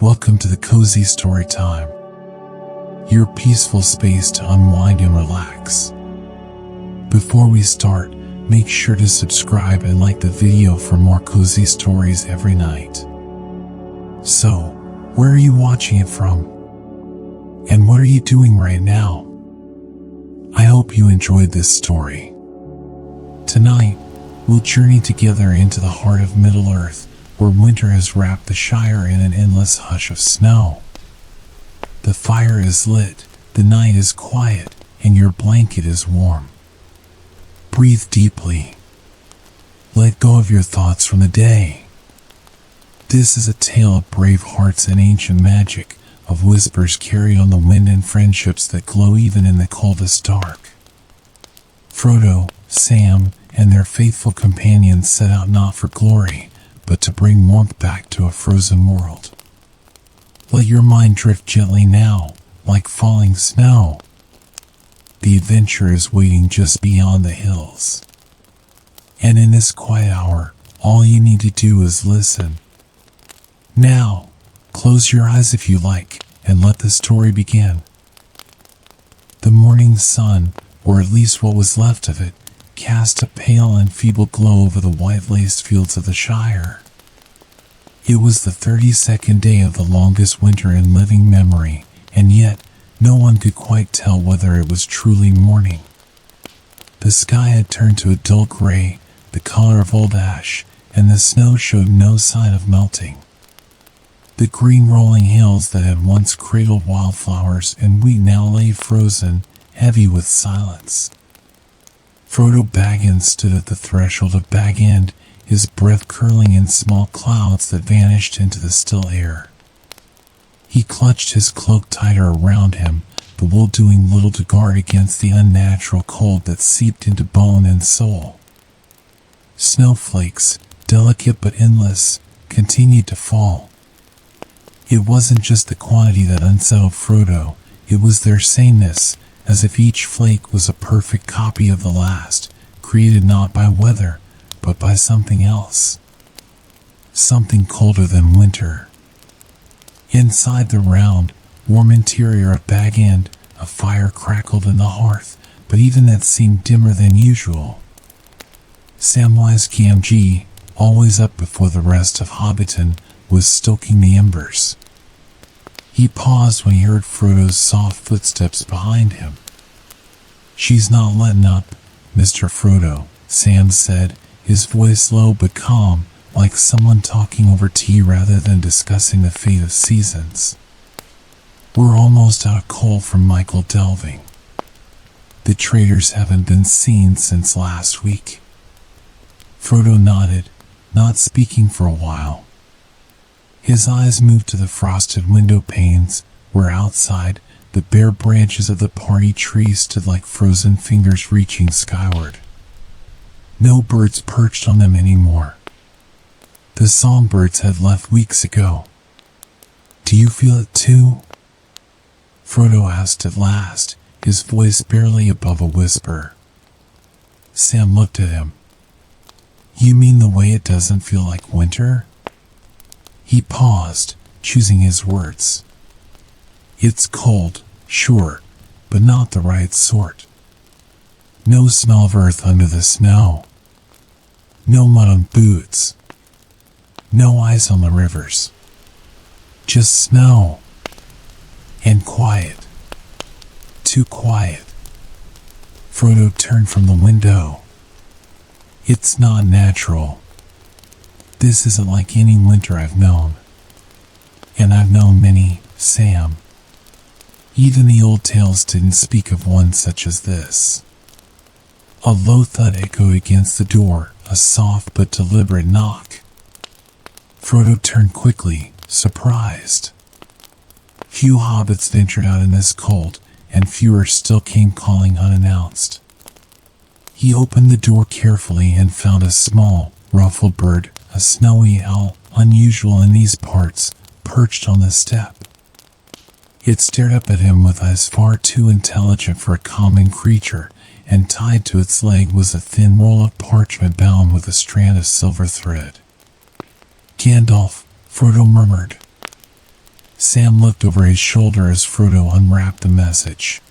Welcome to the Cozy Storytime, your peaceful space to unwind and relax. Before we start, make sure to subscribe and like the video for more cozy stories every night. So, where are you watching it from? And what are you doing right now? I hope you enjoyed this story. Tonight, we'll journey together into the heart of Middle-earth, where winter has wrapped the Shire in an endless hush of snow. The fire is lit, the night is quiet, and your blanket is warm. Breathe deeply. Let go of your thoughts from the day. This is a tale of brave hearts and ancient magic, of whispers carried on the wind and friendships that glow even in the coldest dark. Frodo, Sam, and their faithful companions set out not for glory, but to bring warmth back to a frozen world. Let your mind drift gently now, like falling snow. The adventure is waiting just beyond the hills. And in this quiet hour, all you need to do is listen. Now, close your eyes if you like, and let the story begin. The morning sun, or at least what was left of it, cast a pale and feeble glow over the white-laced fields of the Shire. It was the 32nd day of the longest winter in living memory, and yet no one could quite tell whether it was truly morning. The sky had turned to a dull gray, the color of old ash, and the snow showed no sign of melting. The green rolling hills that had once cradled wildflowers and wheat now lay frozen, heavy with silence. Frodo Baggins stood at the threshold of Bag End, his breath curling in small clouds that vanished into the still air. He clutched his cloak tighter around him, the wool doing little to guard against the unnatural cold that seeped into bone and soul. Snowflakes, delicate but endless, continued to fall. It wasn't just the quantity that unsettled Frodo, it was their sameness, as if each flake was a perfect copy of the last, created not by weather, but by something else. Something colder than winter. Inside the round, warm interior of Bag End, a fire crackled in the hearth, but even that seemed dimmer than usual. Samwise Gamgee, always up before the rest of Hobbiton, was stoking the embers. He paused when he heard Frodo's soft footsteps behind him. "She's not letting up, Mr. Frodo," Sam said, his voice low but calm, like someone talking over tea rather than discussing the fate of seasons. "We're almost out of coal from Michael Delving. The traders haven't been seen since last week." Frodo nodded, not speaking for a while. His eyes moved to the frosted window panes, where outside, the bare branches of the party tree stood like frozen fingers reaching skyward. No birds perched on them anymore. The songbirds had left weeks ago. "Do you feel it too?" Frodo asked at last, his voice barely above a whisper. Sam looked at him. "You mean the way it doesn't feel like winter?" He paused, choosing his words. "It's cold, sure, but not the right sort. No smell of earth under the snow. No mud on boots. No ice on the rivers. Just snow. And quiet. Too quiet." Frodo turned from the window. "It's not natural. This isn't like any winter I've known. And I've known many, Sam. Even the old tales didn't speak of one such as this." A low thud echoed against the door, a soft but deliberate knock. Frodo turned quickly, surprised. Few hobbits ventured out in this cold, and fewer still came calling unannounced. He opened the door carefully and found a small, ruffled bird, a snowy owl, unusual in these parts, perched on the step. It stared up at him with eyes far too intelligent for a common creature, and tied to its leg was a thin roll of parchment bound with a strand of silver thread. "Gandalf," Frodo murmured. Sam looked over his shoulder as Frodo unwrapped the message.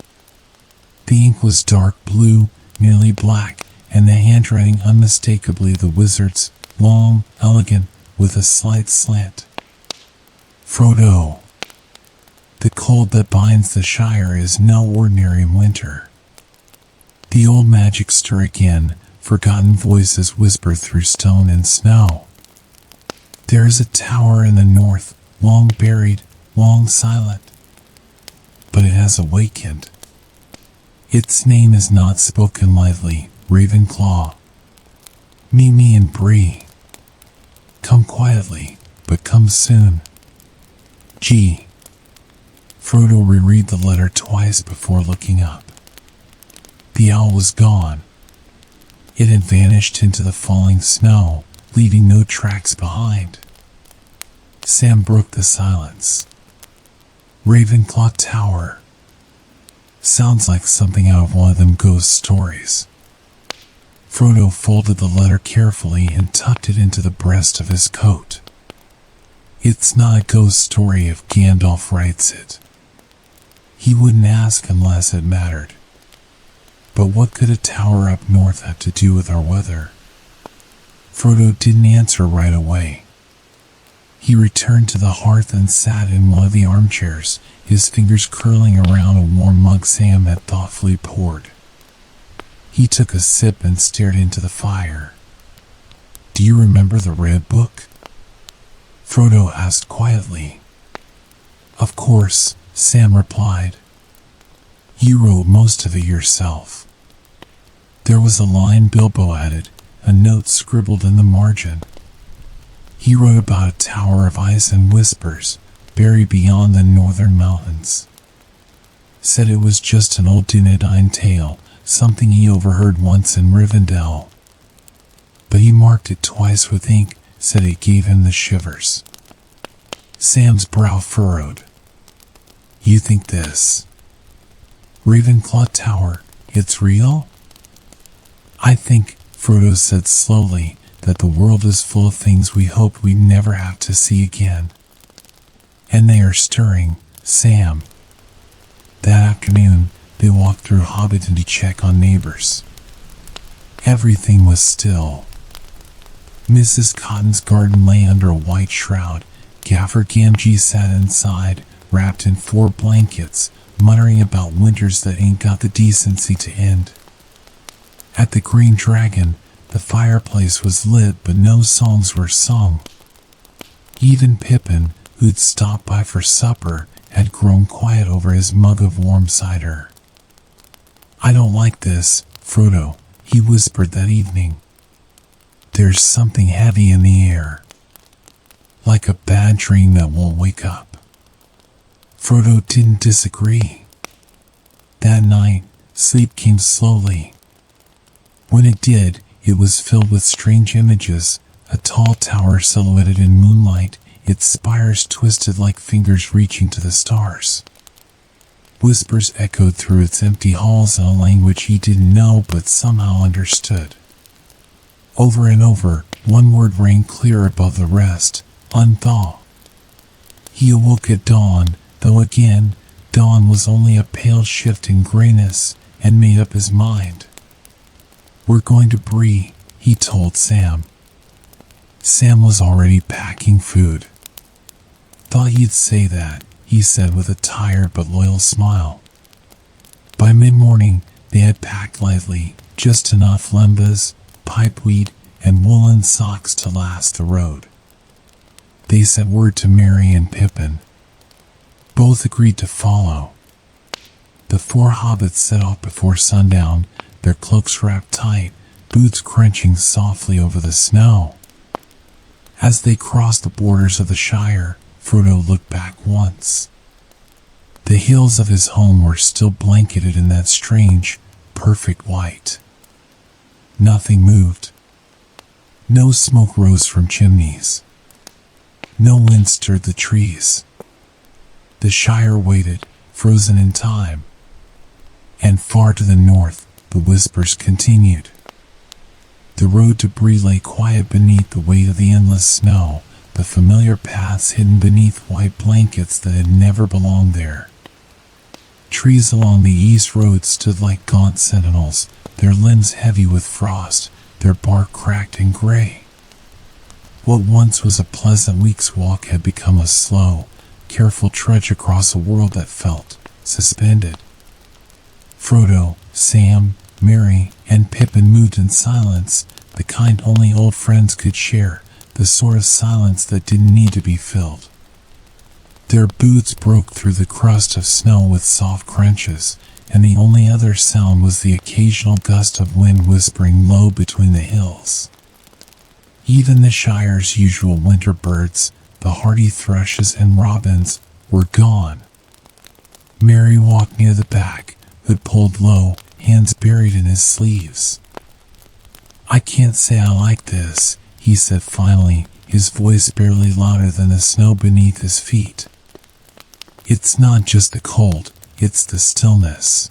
The ink was dark blue, nearly black, and the handwriting unmistakably the wizard's, long, elegant, with a slight slant. Frodo. The cold that binds the Shire is no ordinary winter. The old magic stir again, forgotten voices whisper through stone and snow. There is a tower in the north, long buried, long silent. But it has awakened. Its name is not spoken lightly, Ravenclaw. Mimi and Bree. Come quietly, but come soon. G. Frodo reread the letter twice before looking up. The owl was gone. It had vanished into the falling snow, leaving no tracks behind. Sam broke the silence. Ravenclaw Tower. Sounds like something out of one of them ghost stories. Frodo folded the letter carefully and tucked it into the breast of his coat. It's not a ghost story if Gandalf writes it. He wouldn't ask unless it mattered. But what could a tower up north have to do with our weather? Frodo didn't answer right away. He returned to the hearth and sat in one of the armchairs, his fingers curling around a warm mug Sam had thoughtfully poured. He took a sip and stared into the fire. Do you remember the Red Book? Frodo asked quietly. Of course, Sam replied. You wrote most of it yourself. There was a line Bilbo added, a note scribbled in the margin. He wrote about a tower of ice and whispers, buried beyond the northern mountains. Said it was just an old Dunedain tale, something he overheard once in Rivendell. But he marked it twice with ink, said it gave him the shivers. Sam's brow furrowed. You think this Ravenclaw Tower, it's real? I think, Frodo said slowly, that the world is full of things we hope we'd never have to see again. And they are stirring, Sam. That afternoon, they walked through Hobbiton to check on neighbors. Everything was still. Mrs. Cotton's garden lay under a white shroud. Gaffer Gamgee sat inside, wrapped in 4 blankets, muttering about winters that ain't got the decency to end. At the Green Dragon, the fireplace was lit but no songs were sung. Even Pippin, who'd stopped by for supper, had grown quiet over his mug of warm cider. I don't like this, Frodo, he whispered that evening. There's something heavy in the air. Like a bad dream that won't wake up. Frodo didn't disagree. That night, sleep came slowly. When it did, it was filled with strange images, a tall tower silhouetted in moonlight, its spires twisted like fingers reaching to the stars. Whispers echoed through its empty halls in a language he didn't know but somehow understood. Over and over, one word rang clear above the rest, unthaw. He awoke at dawn, though again, dawn was only a pale shift in grayness, and made up his mind. We're going to Bree, he told Sam. Sam was already packing food. Thought you'd say that, he said with a tired but loyal smile. By mid-morning, they had packed lightly, just enough lembas, pipeweed, and woolen socks to last the road. They sent word to Merry and Pippin. Both agreed to follow. The 4 hobbits set off before sundown, their cloaks wrapped tight, boots crunching softly over the snow. As they crossed the borders of the Shire, Frodo looked back once. The hills of his home were still blanketed in that strange, perfect white. Nothing moved. No smoke rose from chimneys. No wind stirred the trees. The Shire waited, frozen in time. And far to the north, the whispers continued. The road to Bree lay quiet beneath the weight of the endless snow, the familiar paths hidden beneath white blankets that had never belonged there. Trees along the east road stood like gaunt sentinels, their limbs heavy with frost, their bark cracked and gray. What once was a pleasant week's walk had become a slow, careful trudge across a world that felt suspended. Frodo, Sam, Merry, and Pippin moved in silence, the kind only old friends could share, the sort of silence that didn't need to be filled. Their boots broke through the crust of snow with soft crunches, and the only other sound was the occasional gust of wind whispering low between the hills. Even the Shire's usual winter birds, the hardy thrushes and robins, were gone. Merry walked near the back, hood pulled low, hands buried in his sleeves. "I can't say I like this," he said finally, his voice barely louder than the snow beneath his feet. "It's not just the cold, it's the stillness.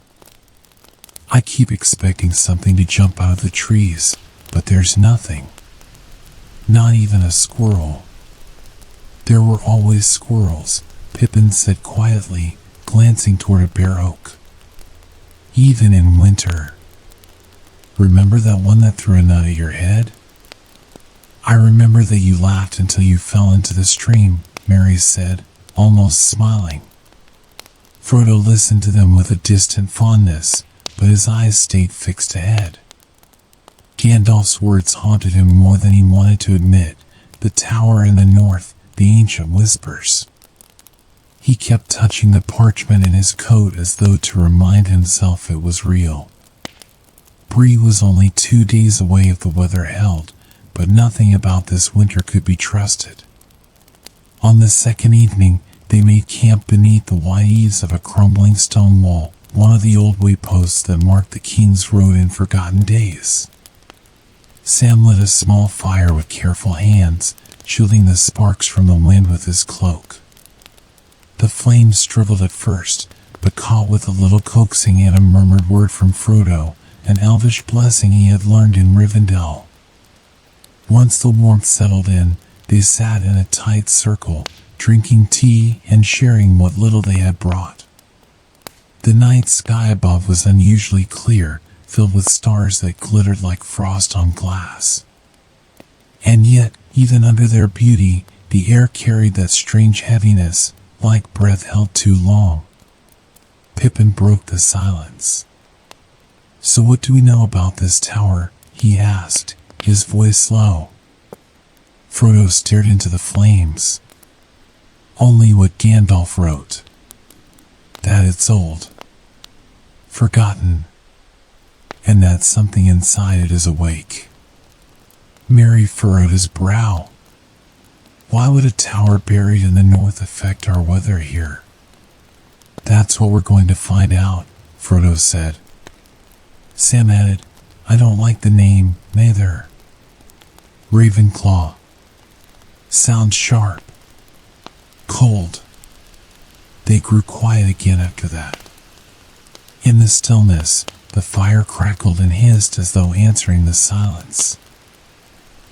I keep expecting something to jump out of the trees, but there's nothing. Not even a squirrel." "There were always squirrels," Pippin said quietly, glancing toward a bare oak. "Even in winter. Remember that one that threw a nut at your head?" "I remember that you laughed until you fell into the stream," Merry said, almost smiling. Frodo listened to them with a distant fondness, but his eyes stayed fixed ahead. Gandalf's words haunted him more than he wanted to admit. The tower in the north, the ancient whispers. He kept touching the parchment in his coat as though to remind himself it was real. Bree was only 2 days away if the weather held, but nothing about this winter could be trusted. On the second evening, they made camp beneath the wide eaves of a crumbling stone wall, one of the old wayposts that marked the King's Road in forgotten days. Sam lit a small fire with careful hands, shielding the sparks from the wind with his cloak. The flames struggled at first, but caught with a little coaxing and a murmured word from Frodo, an elvish blessing he had learned in Rivendell. Once the warmth settled in, they sat in a tight circle, drinking tea and sharing what little they had brought. The night sky above was unusually clear, filled with stars that glittered like frost on glass. And yet, even under their beauty, the air carried that strange heaviness, like breath held too long. Pippin broke the silence. "So what do we know about this tower?" he asked, his voice low. Frodo stared into the flames. "Only what Gandalf wrote. That it's old. Forgotten. And that something inside it is awake." Merry furrowed his brow. "Why would a tower buried in the north affect our weather here?" "That's what we're going to find out," Frodo said. Sam added, "I don't like the name, neither. Ravenclaw. Sounds sharp. Cold." They grew quiet again after that. In the stillness, the fire crackled and hissed as though answering the silence.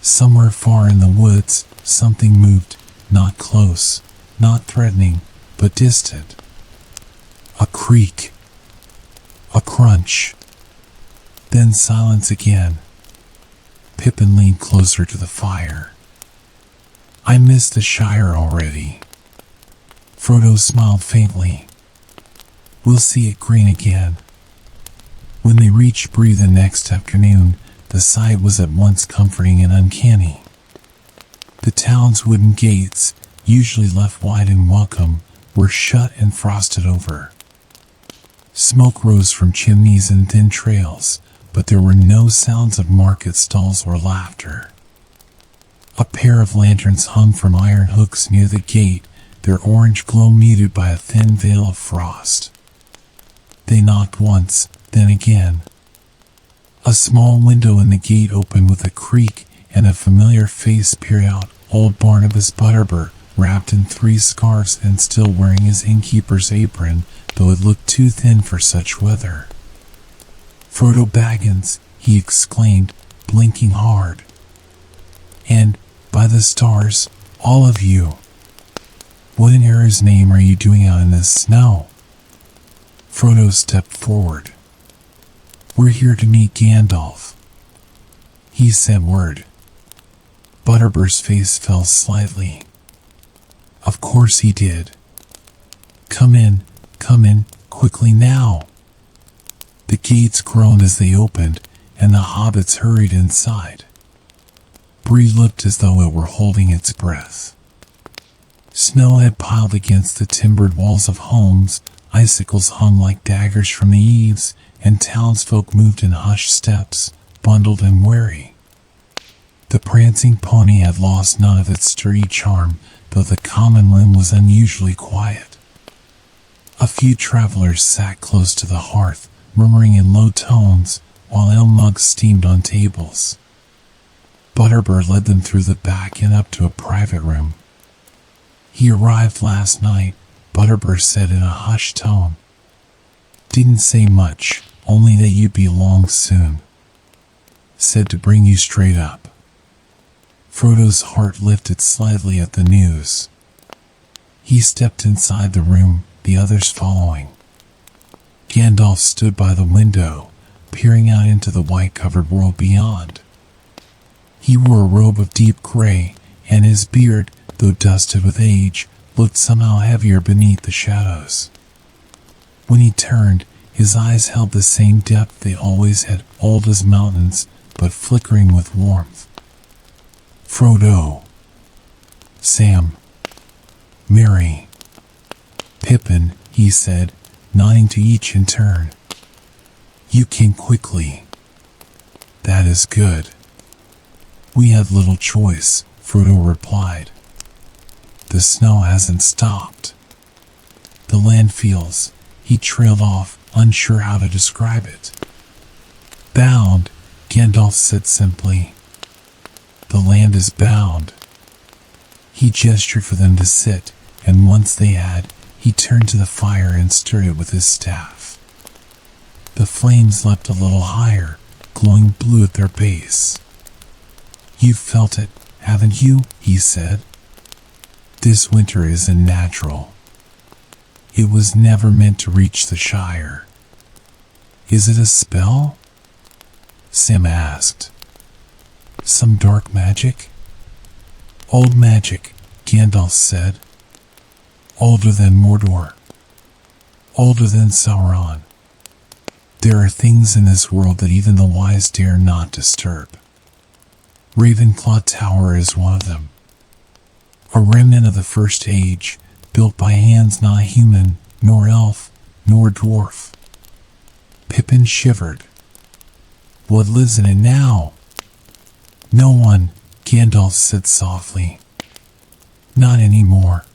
Somewhere far in the woods, something moved, not close, not threatening, but distant. A creak. A crunch. Then silence again. Pippin leaned closer to the fire. "I miss the Shire already." Frodo smiled faintly. "We'll see it green again." When they reached Bree the next afternoon, the sight was at once comforting and uncanny. The town's wooden gates, usually left wide and welcome, were shut and frosted over. Smoke rose from chimneys and thin trails, but there were no sounds of market stalls or laughter. A pair of lanterns hung from iron hooks near the gate, their orange glow muted by a thin veil of frost. They knocked once, then again. A small window in the gate opened with a creak, and a familiar face peered out, old Barnabas Butterbur, wrapped in 3 scarves and still wearing his innkeeper's apron, though it looked too thin for such weather. "Frodo Baggins," he exclaimed, blinking hard. "And, by the stars, All of you. What in Era's name are you doing out in this snow? Frodo stepped forward. We're here to meet Gandalf. He said word. Butterbird's face fell slightly. Of course he did. Come in, quickly now. The gates groaned as they opened, and the hobbits hurried inside. Bree looked as though it were holding its breath. Snow had piled against the timbered walls of homes, icicles hung like daggers from the eaves, and townsfolk moved in hushed steps, bundled and wary. The prancing pony had lost none of its sturdy charm, though the common limb was unusually quiet. A few travelers sat close to the hearth, murmuring in low tones, while ale mugs steamed on tables. Butterbird led them through the back and up to a private room. He arrived last night, Butterbird said in a hushed tone. Didn't say much, only that you'd be along soon. Said to bring you straight up. Frodo's heart lifted slightly at the news. He stepped inside the room, the others following. Gandalf stood by the window, peering out into the white-covered world beyond. He wore a robe of deep gray, and his beard, though dusted with age, looked somehow heavier beneath the shadows. When he turned, his eyes held the same depth they always had, old as mountains, but flickering with warmth. Frodo, Sam, Merry, Pippin, he said, nodding to each in turn. You came quickly. That is good. We had little choice, Frodo replied. The snow hasn't stopped. The land feels, he trailed off, unsure how to describe it. Bound, Gandalf said simply. The land is bound. He gestured for them to sit, and once they had, he turned to the fire and stirred it with his staff. The flames leapt a little higher, glowing blue at their base. You've felt it, haven't you? He said. This winter isn't natural. It was never meant to reach the Shire. Is it a spell? Sam asked. Some dark magic? Old magic, Gandalf said. Older than Mordor. Older than Sauron. There are things in this world that even the wise dare not disturb. Ravenclaw Tower is one of them. A remnant of the First Age, built by hands not human, nor elf, nor dwarf. Pippin shivered. What lives in it now? No one, Gandalf said softly. Not anymore.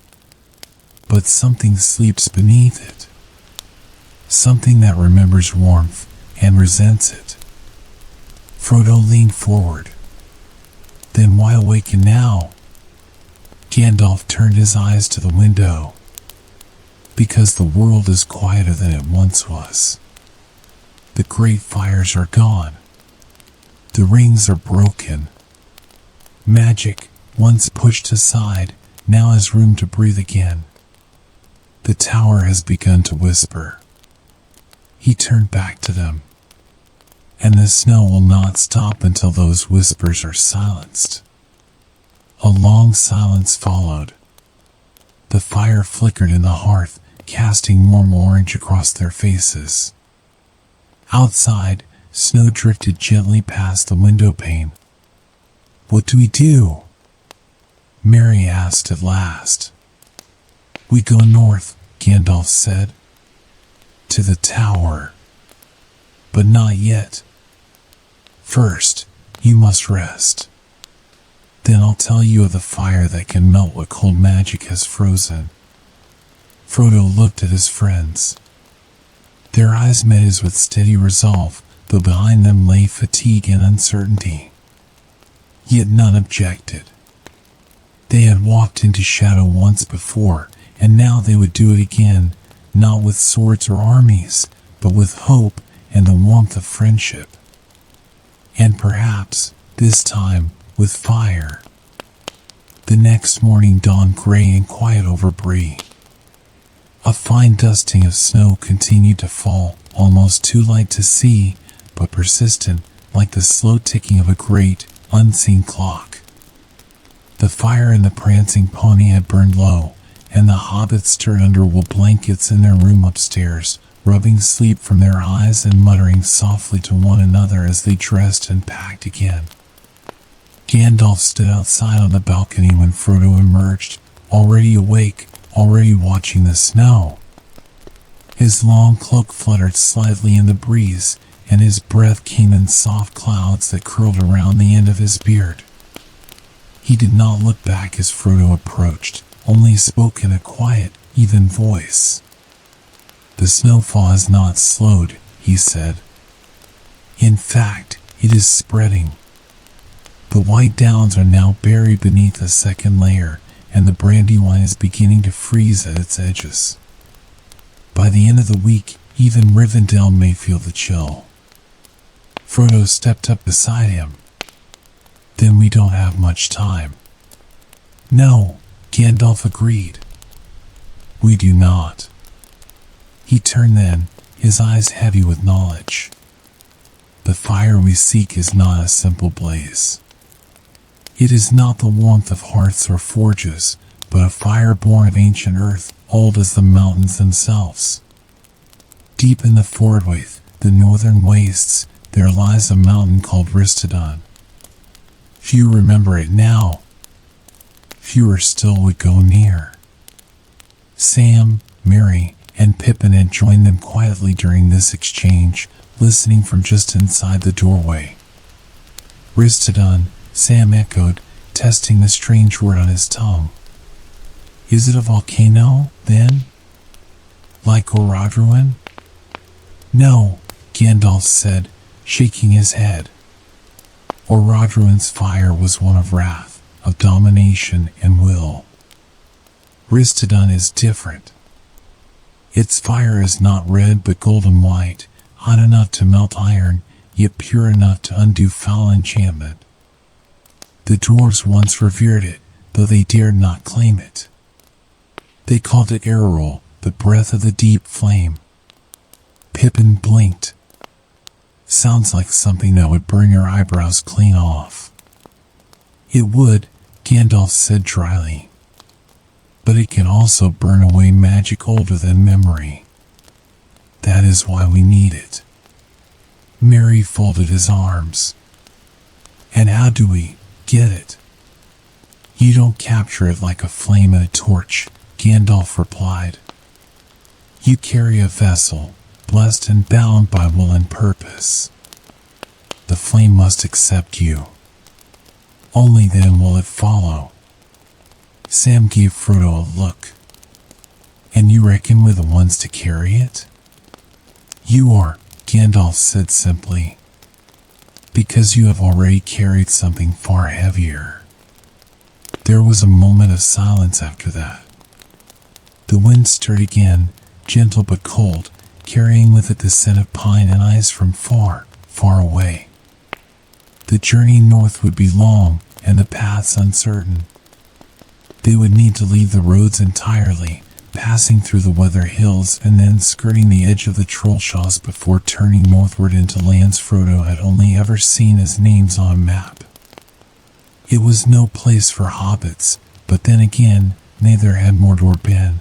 But something sleeps beneath it. Something that remembers warmth and resents it. Frodo leaned forward. Then why awaken now? Gandalf turned his eyes to the window. Because the world is quieter than it once was. The great fires are gone. The rings are broken. Magic, once pushed aside, now has room to breathe again. The tower has begun to whisper. He turned back to them. And the snow will not stop until those whispers are silenced. A long silence followed. The fire flickered in the hearth, casting warm orange across their faces. Outside, snow drifted gently past the window pane. What do we do? Merry asked at last. We go north, Gandalf said. To the tower. But not yet. First, you must rest. Then I'll tell you of the fire that can melt what cold magic has frozen. Frodo looked at his friends. Their eyes met his with steady resolve, though behind them lay fatigue and uncertainty. Yet none objected. They had walked into shadow once before, and now they would do it again, not with swords or armies, but with hope and the warmth of friendship. And perhaps, this time, with fire. The next morning dawned gray and quiet over Bree. A fine dusting of snow continued to fall, almost too light to see, but persistent, like the slow ticking of a great, unseen clock. The fire in the prancing pony had burned low, and the hobbits stirred under wool blankets in their room upstairs, rubbing sleep from their eyes and muttering softly to one another as they dressed and packed again. Gandalf stood outside on the balcony when Frodo emerged, already awake, already watching the snow. His long cloak fluttered slightly in the breeze, and his breath came in soft clouds that curled around the end of his beard. He did not look back as Frodo approached, only spoke in a quiet, even voice. "The snowfall has not slowed," he said. "In fact, it is spreading. The white downs are now buried beneath a second layer, and the Brandywine is beginning to freeze at its edges. By the end of the week, even Rivendell may feel the chill." Frodo stepped up beside him. "Then we don't have much time." "No," Gandalf agreed. "We do not." He turned then, his eyes heavy with knowledge. "The fire we seek is not a simple blaze. It is not the warmth of hearths or forges, but a fire born of ancient earth, old as the mountains themselves. Deep in the Fordwaith, the northern wastes, there lies a mountain called Ristadon. Few remember it now. Fewer still would go near." Sam, Merry, and Pippin had joined them quietly during this exchange, listening from just inside the doorway. "Ristadon," Sam echoed, testing the strange word on his tongue. "Is it a volcano, then? Like Orodruin?" "No," Gandalf said, shaking his head. "Orodruin's fire was one of wrath, of domination and will. Ristadon is different. Its fire is not red but golden white, hot enough to melt iron, yet pure enough to undo foul enchantment. The dwarves once revered it, though they dared not claim it. They called it Erirol, the breath of the deep flame." Pippin blinked. "Sounds like something that would burn your eyebrows clean off." "It would," Gandalf said dryly. "But it can also burn away magic older than memory. That is why we need it." Merry folded his arms. "And how do we get it?" "You don't capture it like a flame in a torch," Gandalf replied. "You carry a vessel, blessed and bound by will and purpose. The flame must accept you. Only then will it follow." Sam gave Frodo a look. "And you reckon we're the ones to carry it?" "You are," Gandalf said simply. "Because you have already carried something far heavier." There was a moment of silence after that. The wind stirred again, gentle but cold, carrying with it the scent of pine and ice from far, far away. The journey north would be long, and the paths uncertain. They would need to leave the roads entirely, passing through the weather hills and then skirting the edge of the Trollshaws before turning northward into lands Frodo had only ever seen as names on a map. It was no place for hobbits, but then again, neither had Mordor been.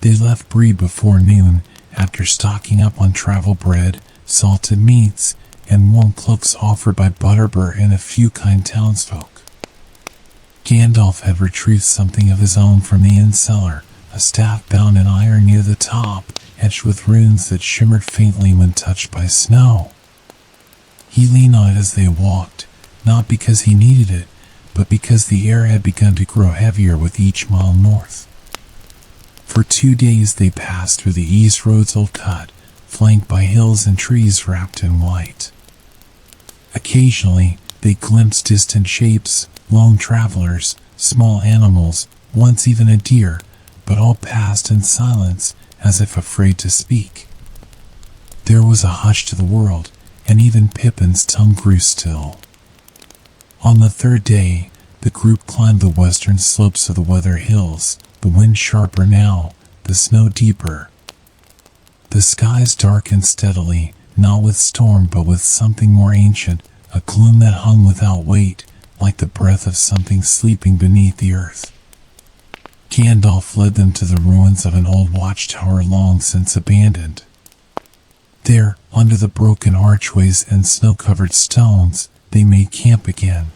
They left Bree before noon, after stocking up on travel bread, salted meats, and warm cloaks offered by Butterbur and a few kind townsfolk. Gandalf had retrieved something of his own from the inn cellar, a staff bound in iron near the top, etched with runes that shimmered faintly when touched by snow. He leaned on it as they walked, not because he needed it, but because the air had begun to grow heavier with each mile north. For 2 days they passed through the east road's old cut, flanked by hills and trees wrapped in white. Occasionally, they glimpsed distant shapes, lone travelers, small animals, once even a deer, but all passed in silence, as if afraid to speak. There was a hush to the world, and even Pippin's tongue grew still. On the third day, The group climbed the western slopes of the Weather Hills, the wind sharper now, the snow deeper. The skies darkened steadily, not with storm but with something more ancient, a gloom that hung without weight, like the breath of something sleeping beneath the earth. Gandalf led them to the ruins of an old watchtower long since abandoned. There, under the broken archways and snow-covered stones, they made camp again.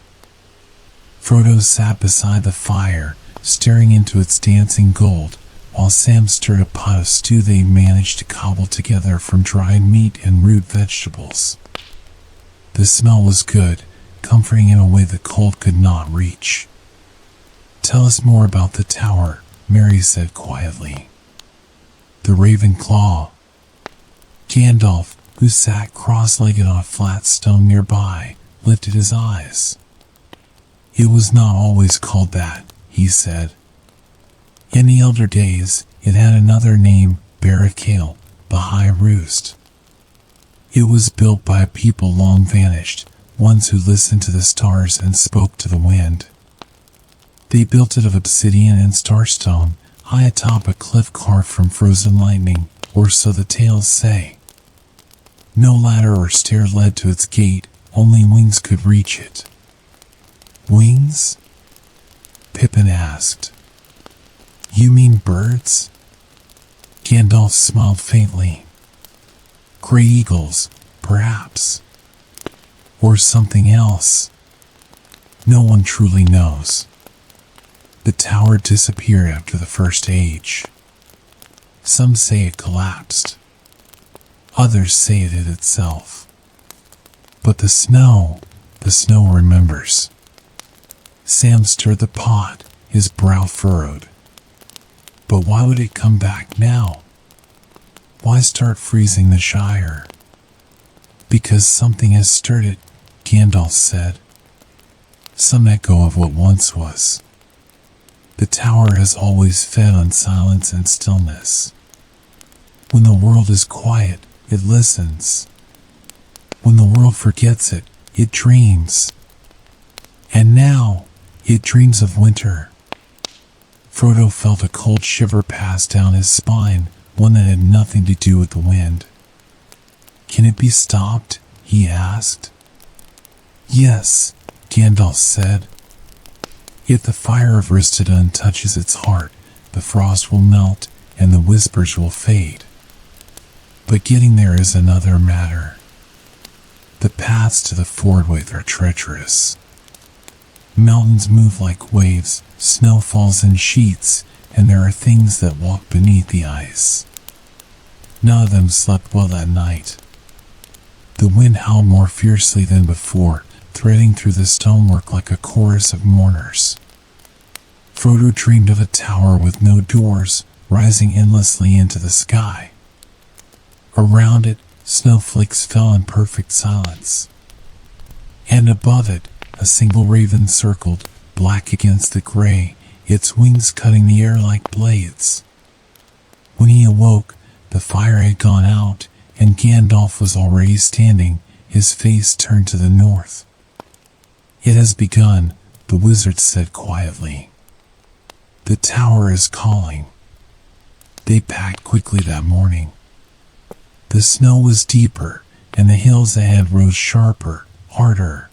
Frodo sat beside the fire, staring into its dancing gold, while Sam stirred a pot of stew they managed to cobble together from dried meat and root vegetables. The smell was good, comforting in a way the cold could not reach. "Tell us more about the tower," Merry said quietly. "The Ravenclaw." Gandalf, who sat cross-legged on a flat stone nearby, lifted his eyes. "It was not always called that," he said. "In the elder days, it had another name, Barricale, the High Roost. It was built by a people long vanished, ones who listened to the stars and spoke to the wind. They built it of obsidian and starstone, high atop a cliff carved from frozen lightning, or so the tales say. No ladder or stair led to its gate, only wings could reach it." "Wings?" Pippin asked. "You mean birds?" Gandalf smiled faintly. "Gray eagles, perhaps. Or something else. No one truly knows. The tower disappeared after the First Age. Some say it collapsed. Others say it hid itself. But the snow remembers." Sam stirred the pot, his brow furrowed. "But why would it come back now? Why start freezing the Shire?" "Because something has stirred it," Gandalf said. "Some echo of what once was. The tower has always fed on silence and stillness. When the world is quiet, it listens. When the world forgets it, it dreams. And now, it dreams of winter." Frodo felt a cold shiver pass down his spine, one that had nothing to do with the wind. "Can it be stopped?" he asked. "Yes," Gandalf said. "If the fire of Ristadun touches its heart, the frost will melt and the whispers will fade. But getting there is another matter. The paths to the Fordwaith are treacherous. Mountains move like waves, snow falls in sheets, and there are things that walk beneath the ice. None of them slept well that night. The wind howled more fiercely than before, threading through the stonework like a chorus of mourners. Frodo dreamed of a tower with no doors, rising endlessly into the sky. Around it, snowflakes fell in perfect silence. And above it, a single raven circled, black against the gray, its wings cutting the air like blades. When he awoke, the fire had gone out, and Gandalf was already standing, his face turned to the north. "It has begun," the wizard said quietly. "The tower is calling." They packed quickly that morning. The snow was deeper, and the hills ahead rose sharper, harder.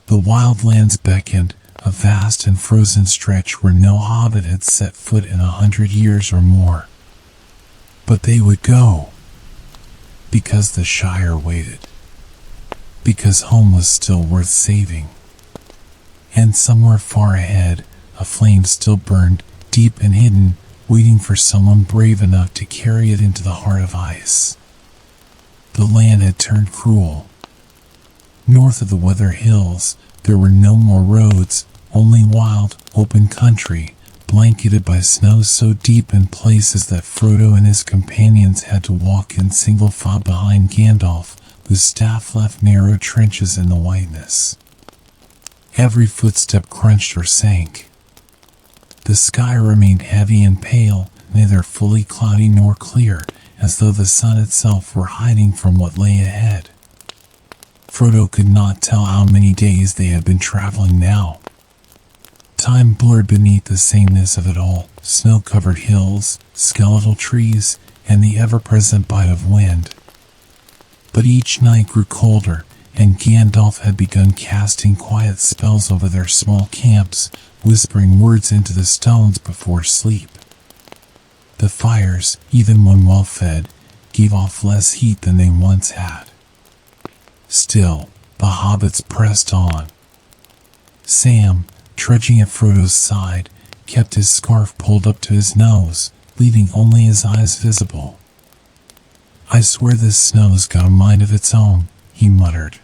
The wildlands beckoned, a vast and frozen stretch where no hobbit had set foot in 100 years or more. But they would go. Because the Shire waited. Because home was still worth saving. And somewhere far ahead, a flame still burned, deep and hidden, waiting for someone brave enough to carry it into the heart of ice. The land had turned cruel. North of the Weather Hills, there were no more roads, only wild, open country, blanketed by snow so deep in places that Frodo and his companions had to walk in single file behind Gandalf, whose staff left narrow trenches in the whiteness. Every footstep crunched or sank. The sky remained heavy and pale, neither fully cloudy nor clear, as though the sun itself were hiding from what lay ahead. Frodo could not tell how many days they had been traveling now. Time blurred beneath the sameness of it all, snow-covered hills, skeletal trees, and the ever-present bite of wind. But each night grew colder, and Gandalf had begun casting quiet spells over their small camps, whispering words into the stones before sleep. The fires, even when well fed, gave off less heat than they once had. Still, the hobbits pressed on. Sam, trudging at Frodo's side, kept his scarf pulled up to his nose, leaving only his eyes visible. "I swear this snow's got a mind of its own," he muttered.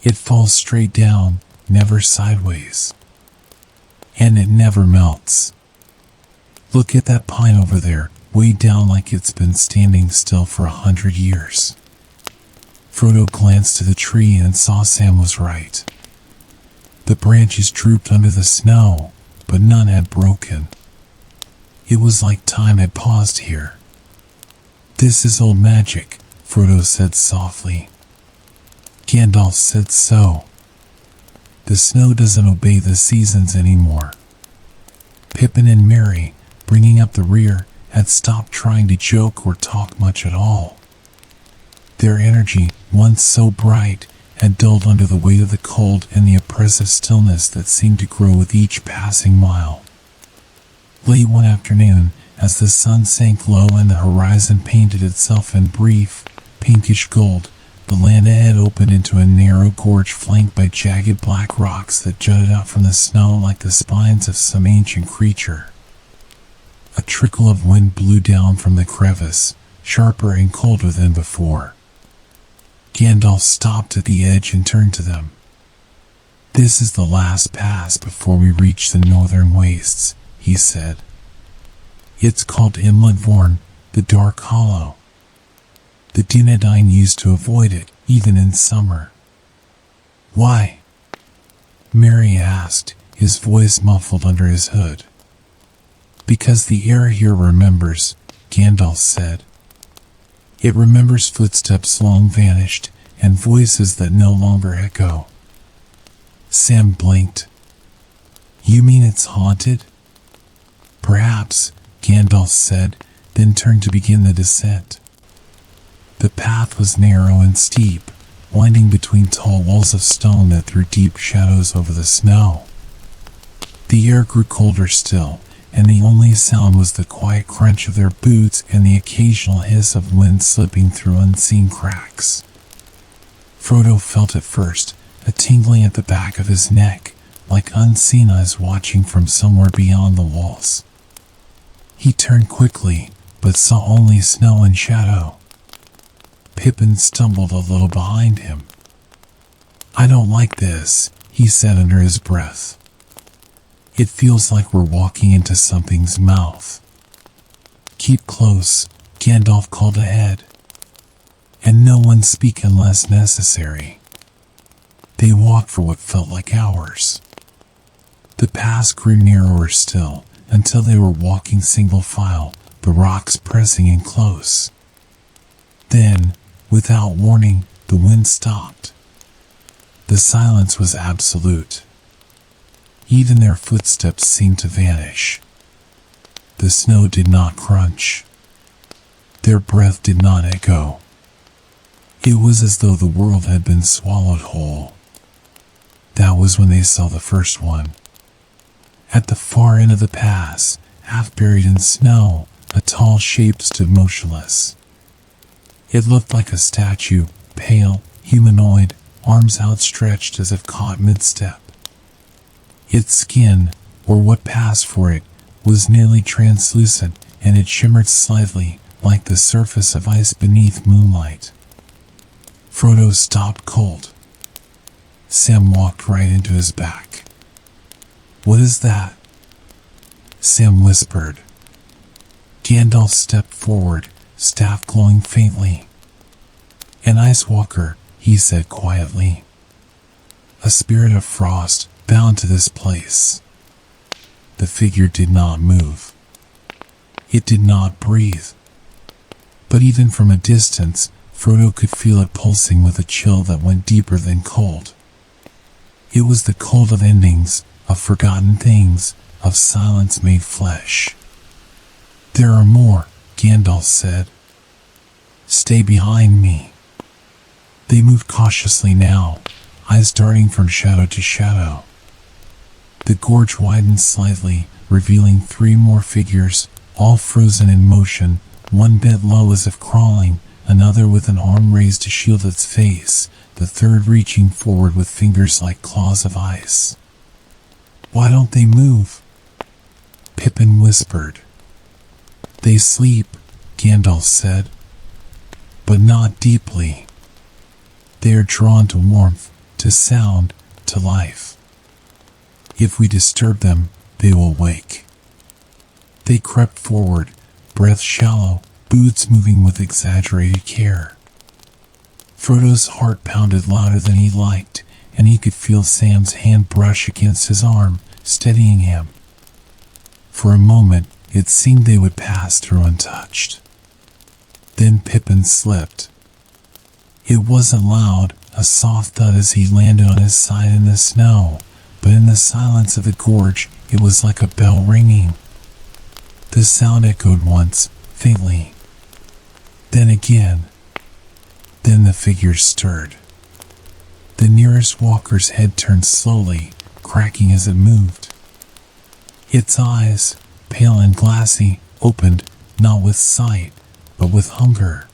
"It falls straight down, never sideways. And it never melts. Look at that pine over there, way down like it's been standing still for 100 years. Frodo glanced to the tree and saw Sam was right. The branches drooped under the snow, but none had broken. It was like time had paused here. "This is old magic," Frodo said softly. Gandalf said so. "The snow doesn't obey the seasons anymore." Pippin and Merry, bringing up the rear, had stopped trying to joke or talk much at all. Their energy, once so bright, had dulled under the weight of the cold and the oppressive stillness that seemed to grow with each passing mile. Late one afternoon, as the sun sank low and the horizon painted itself in brief, pinkish gold, the land ahead opened into a narrow gorge flanked by jagged black rocks that jutted out from the snow like the spines of some ancient creature. A trickle of wind blew down from the crevice, sharper and colder than before. Gandalf stopped at the edge and turned to them. "This is the last pass before we reach the northern wastes," he said. "It's called Imlet Vorn, the Dark Hollow. The Dunedain used to avoid it, even in summer." "Why?" Merry asked, his voice muffled under his hood. "Because the air here remembers," Gandalf said. "It remembers footsteps long vanished, and voices that no longer echo." Sam blinked. "You mean it's haunted?" "Perhaps," Gandalf said, then turned to begin the descent. The path was narrow and steep, winding between tall walls of stone that threw deep shadows over the snow. The air grew colder still, and the only sound was the quiet crunch of their boots and the occasional hiss of wind slipping through unseen cracks. Frodo felt at first a tingling at the back of his neck, like unseen eyes watching from somewhere beyond the walls. He turned quickly, but saw only snow and shadow. Pippin stumbled a little behind him. "I don't like this," he said under his breath. "It feels like we're walking into something's mouth." "Keep close," Gandalf called ahead. "And no one speak unless necessary." They walked for what felt like hours. The pass grew narrower still, until they were walking single file, the rocks pressing in close. Then, without warning, the wind stopped. The silence was absolute. Even their footsteps seemed to vanish. The snow did not crunch. Their breath did not echo. It was as though the world had been swallowed whole. That was when they saw the first one. At the far end of the pass, half buried in snow, a tall shape stood motionless. It looked like a statue, pale, humanoid, arms outstretched as if caught mid-step. Its skin, or what passed for it, was nearly translucent, and it shimmered slightly, like the surface of ice beneath moonlight. Frodo stopped cold. Sam walked right into his back. "What is that?" Sam whispered. Gandalf stepped forward, staff glowing faintly. "An ice walker," he said quietly. "A spirit of frost, bound to this place." The figure did not move. It did not breathe. But even from a distance, Frodo could feel it pulsing with a chill that went deeper than cold. It was the cold of endings, of forgotten things, of silence made flesh. "There are more," Gandalf said. "Stay behind me." They moved cautiously now, eyes darting from shadow to shadow. The gorge widened slightly, revealing 3 more figures, all frozen in motion, one bent low as if crawling, another with an arm raised to shield its face, the third reaching forward with fingers like claws of ice. "Why don't they move?" Pippin whispered. "They sleep," Gandalf said. "But not deeply. They are drawn to warmth, to sound, to life. If we disturb them, they will wake." They crept forward, breath shallow, boots moving with exaggerated care. Frodo's heart pounded louder than he liked, and he could feel Sam's hand brush against his arm, steadying him. For a moment, it seemed they would pass through untouched. Then Pippin slipped. It wasn't loud, a soft thud as he landed on his side in the snow, but in the silence of the gorge, it was like a bell ringing. The sound echoed once, faintly. Then again. Then the figure stirred. The nearest walker's head turned slowly, cracking as it moved. Its eyes, pale and glassy, opened, not with sight, but with hunger.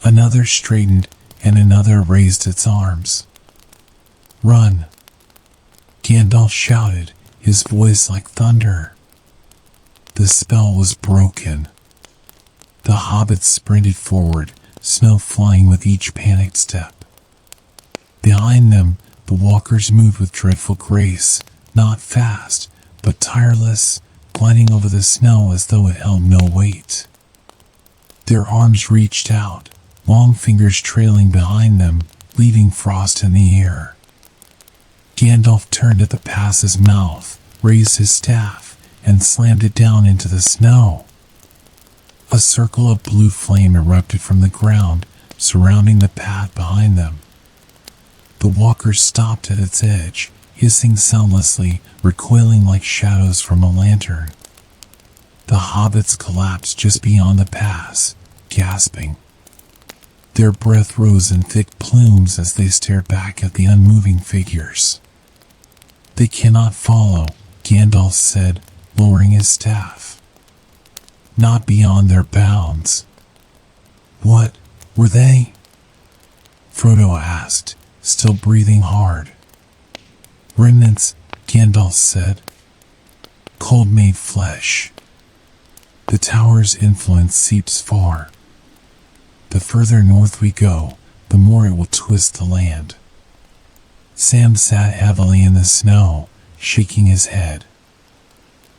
Another straightened, and another raised its arms. "Run!" Gandalf shouted, his voice like thunder. The spell was broken. The hobbits sprinted forward, snow flying with each panicked step. Behind them, the walkers moved with dreadful grace, not fast, but tireless, gliding over the snow as though it held no weight. Their arms reached out, long fingers trailing behind them, leaving frost in the air. Gandalf turned at the pass's mouth, raised his staff, and slammed it down into the snow. A circle of blue flame erupted from the ground, surrounding the path behind them. The walkers stopped at its edge, hissing soundlessly, recoiling like shadows from a lantern. The hobbits collapsed just beyond the pass, gasping. Their breath rose in thick plumes as they stared back at the unmoving figures. "They cannot follow," Gandalf said, lowering his staff. "Not beyond their bounds." "What were they?" Frodo asked, still breathing hard. "Remnants," Gandalf said. "Cold-made flesh. The tower's influence seeps far. The further north we go, the more it will twist the land." Sam sat heavily in the snow, shaking his head.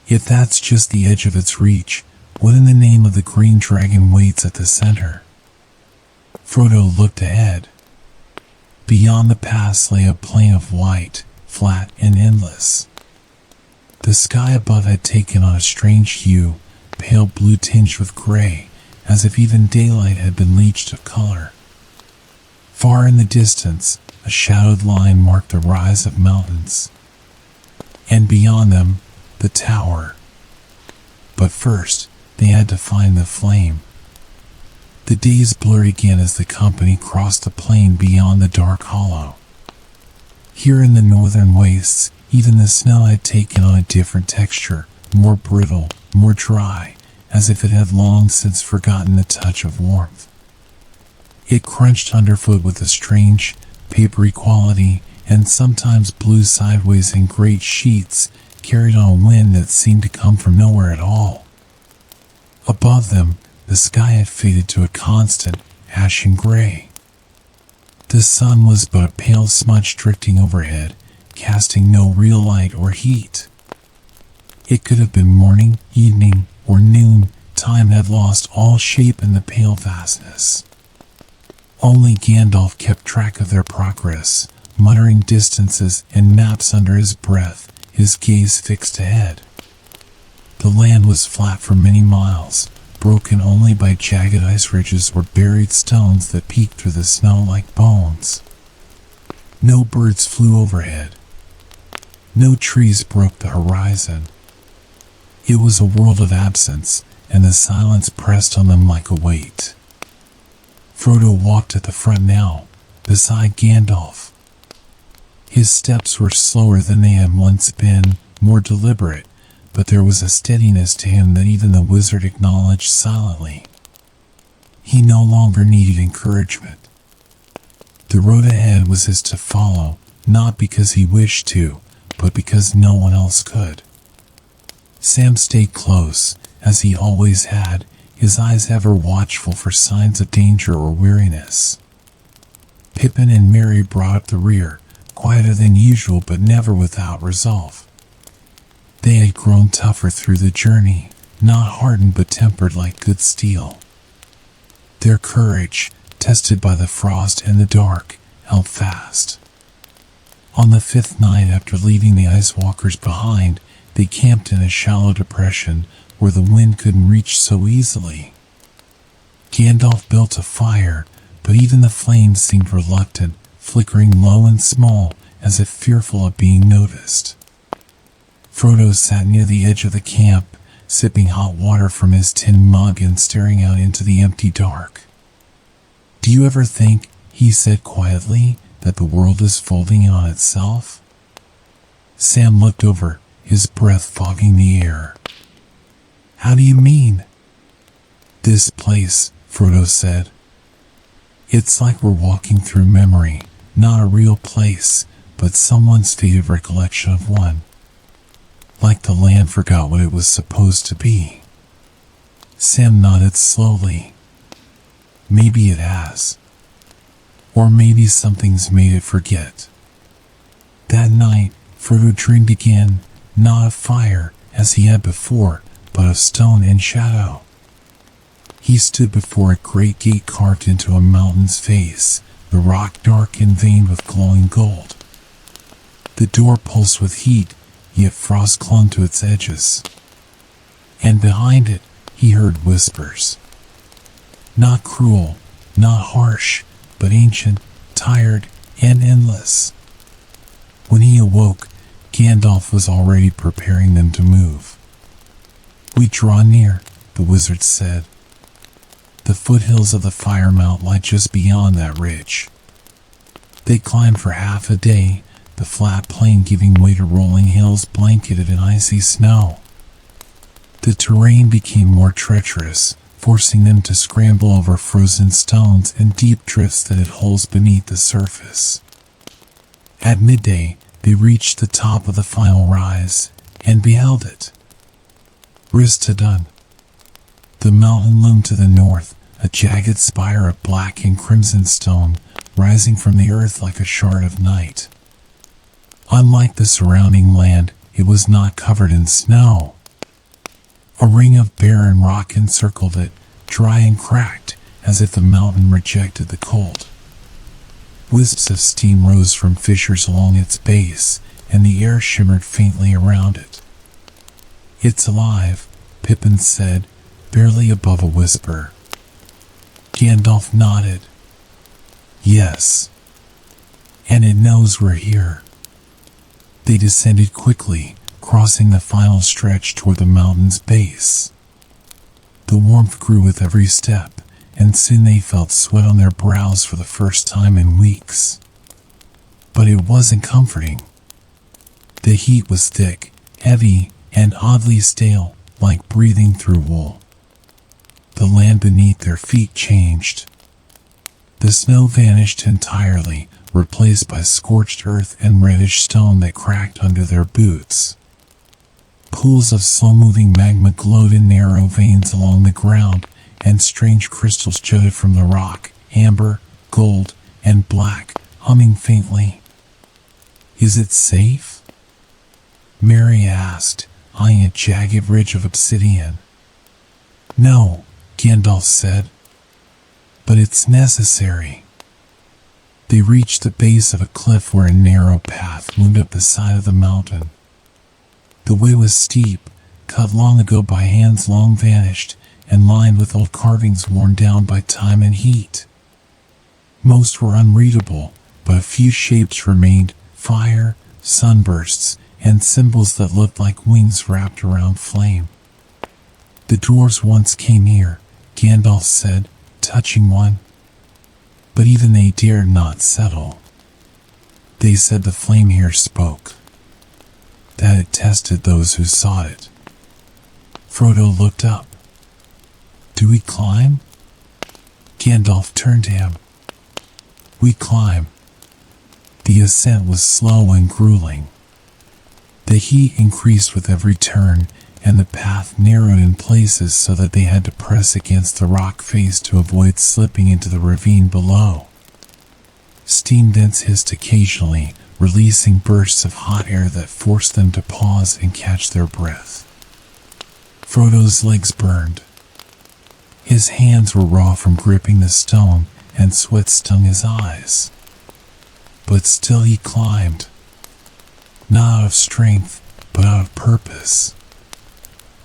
"If that's just the edge of its reach, what in the name of the green dragon waits at the center?" Frodo looked ahead. Beyond the pass lay a plain of white, flat and endless. The sky above had taken on a strange hue, pale blue tinged with gray, as if even daylight had been bleached of color. Far in the distance, a shadowed line marked the rise of mountains. And beyond them, the tower. But first, they had to find the flame. The days blurred again as the company crossed the plain beyond the dark hollow. Here in the northern wastes, even the snow had taken on a different texture, more brittle, more dry, as if it had long since forgotten the touch of warmth. It crunched underfoot with a strange, papery quality, and sometimes blew sideways in great sheets, carried on a wind that seemed to come from nowhere at all. Above them, the sky had faded to a constant, ashen gray. The sun was but a pale smudge drifting overhead, casting no real light or heat. It could have been morning, evening, or noon. Time had lost all shape in the pale vastness. Only Gandalf kept track of their progress, muttering distances and maps under his breath, his gaze fixed ahead. The land was flat for many miles, broken only by jagged ice ridges or buried stones that peeked through the snow like bones. No birds flew overhead. No trees broke the horizon. It was a world of absence, and the silence pressed on them like a weight. Frodo walked at the front now, beside Gandalf. His steps were slower than they had once been, more deliberate, but there was a steadiness to him that even the wizard acknowledged silently. He no longer needed encouragement. The road ahead was his to follow, not because he wished to, but because no one else could. Sam stayed close, as he always had, his eyes ever watchful for signs of danger or weariness. Pippin and Merry brought up the rear, quieter than usual but never without resolve. They had grown tougher through the journey, not hardened but tempered like good steel. Their courage, tested by the frost and the dark, held fast. On the 5th night after leaving the Ice Walkers behind, they camped in a shallow depression where the wind couldn't reach so easily. Gandalf built a fire, but even the flames seemed reluctant, flickering low and small, as if fearful of being noticed. Frodo sat near the edge of the camp, sipping hot water from his tin mug and staring out into the empty dark. "Do you ever think," he said quietly, "that the world is folding in on itself?" Sam looked over, his breath fogging the air. "How do you mean?" "This place," Frodo said. "It's like we're walking through memory, not a real place, but someone's faded recollection of one. Like the land forgot what it was supposed to be." Sam nodded slowly. "Maybe it has. Or maybe something's made it forget." That night, Frodo dreamed again, not of fire, as he had before, but of stone and shadow. He stood before a great gate carved into a mountain's face, the rock dark and veined with glowing gold. The door pulsed with heat, yet frost clung to its edges. And behind it, he heard whispers. Not cruel, not harsh, but ancient, tired, and endless. When he awoke, Gandalf was already preparing them to move. "We draw near," the wizard said. The foothills of the Fire Mount lie just beyond that ridge. They climbed for half a day, the flat plain giving way to rolling hills blanketed in icy snow. The terrain became more treacherous, forcing them to scramble over frozen stones and deep drifts that had holes beneath the surface. At midday, they reached the top of the final rise, and beheld it. Ristadun. The mountain loomed to the north, a jagged spire of black and crimson stone, rising from the earth like a shard of night. Unlike the surrounding land, it was not covered in snow. A ring of barren rock encircled it, dry and cracked, as if the mountain rejected the cold. Wisps of steam rose from fissures along its base, and the air shimmered faintly around it. "It's alive," Pippin said, barely above a whisper. Gandalf nodded. "Yes. And it knows we're here." They descended quickly, crossing the final stretch toward the mountain's base. The warmth grew with every step, and soon they felt sweat on their brows for the first time in weeks. But it wasn't comforting. The heat was thick, heavy, and oddly stale, like breathing through wool. The land beneath their feet changed. The snow vanished entirely, replaced by scorched earth and reddish stone that cracked under their boots. Pools of slow-moving magma glowed in narrow veins along the ground, and strange crystals jutted from the rock, amber, gold, and black, humming faintly. "Is it safe?" Merry asked, eyeing a jagged ridge of obsidian. "No," Gandalf said, "but it's necessary." They reached the base of a cliff where a narrow path wound up the side of the mountain. The way was steep, cut long ago by hands long vanished, and lined with old carvings worn down by time and heat. Most were unreadable, but a few shapes remained: fire, sunbursts, and symbols that looked like wings wrapped around flame. The dwarves once came here, Gandalf said, touching one. But even they dared not settle. They said the flame here spoke, that it tested those who sought it. Frodo looked up. Do we climb? Gandalf turned to him. We climb. The ascent was slow and grueling. The heat increased with every turn, and the path narrowed in places so that they had to press against the rock face to avoid slipping into the ravine below. Steam vents hissed occasionally, releasing bursts of hot air that forced them to pause and catch their breath. Frodo's legs burned. His hands were raw from gripping the stone, and sweat stung his eyes. But still he climbed. Not out of strength, but out of purpose.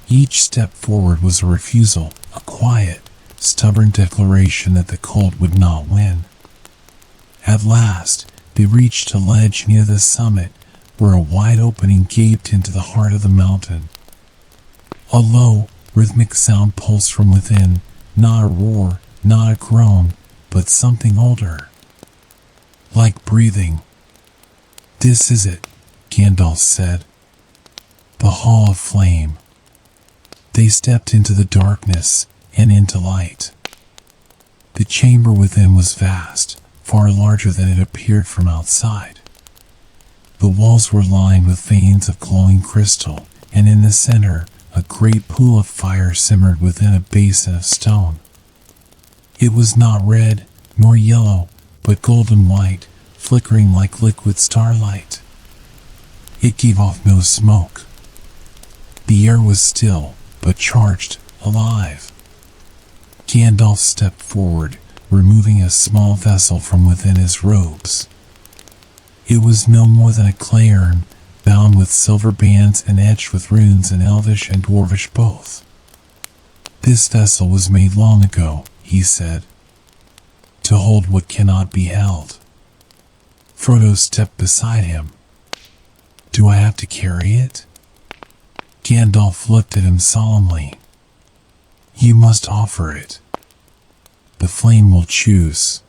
Each step forward was a refusal, a quiet, stubborn declaration that the cold would not win. At last, they reached a ledge near the summit, where a wide opening gaped into the heart of the mountain. A low, rhythmic sound pulsed from within, not a roar, not a groan, but something older. Like breathing. This is it, Gandalf said. The Hall of Flame. They stepped into the darkness and into light. The chamber within was vast, far larger than it appeared from outside. The walls were lined with veins of glowing crystal, and in the center, a great pool of fire simmered within a basin of stone. It was not red, nor yellow, but golden white, flickering like liquid starlight. It gave off no smoke. The air was still, but charged, alive. Gandalf stepped forward, removing a small vessel from within his robes. It was no more than a clay urn, bound with silver bands and etched with runes in Elvish and Dwarvish both. This vessel was made long ago, he said, to hold what cannot be held. Frodo stepped beside him. Do I have to carry it? Gandalf looked at him solemnly. You must offer it. The flame will choose.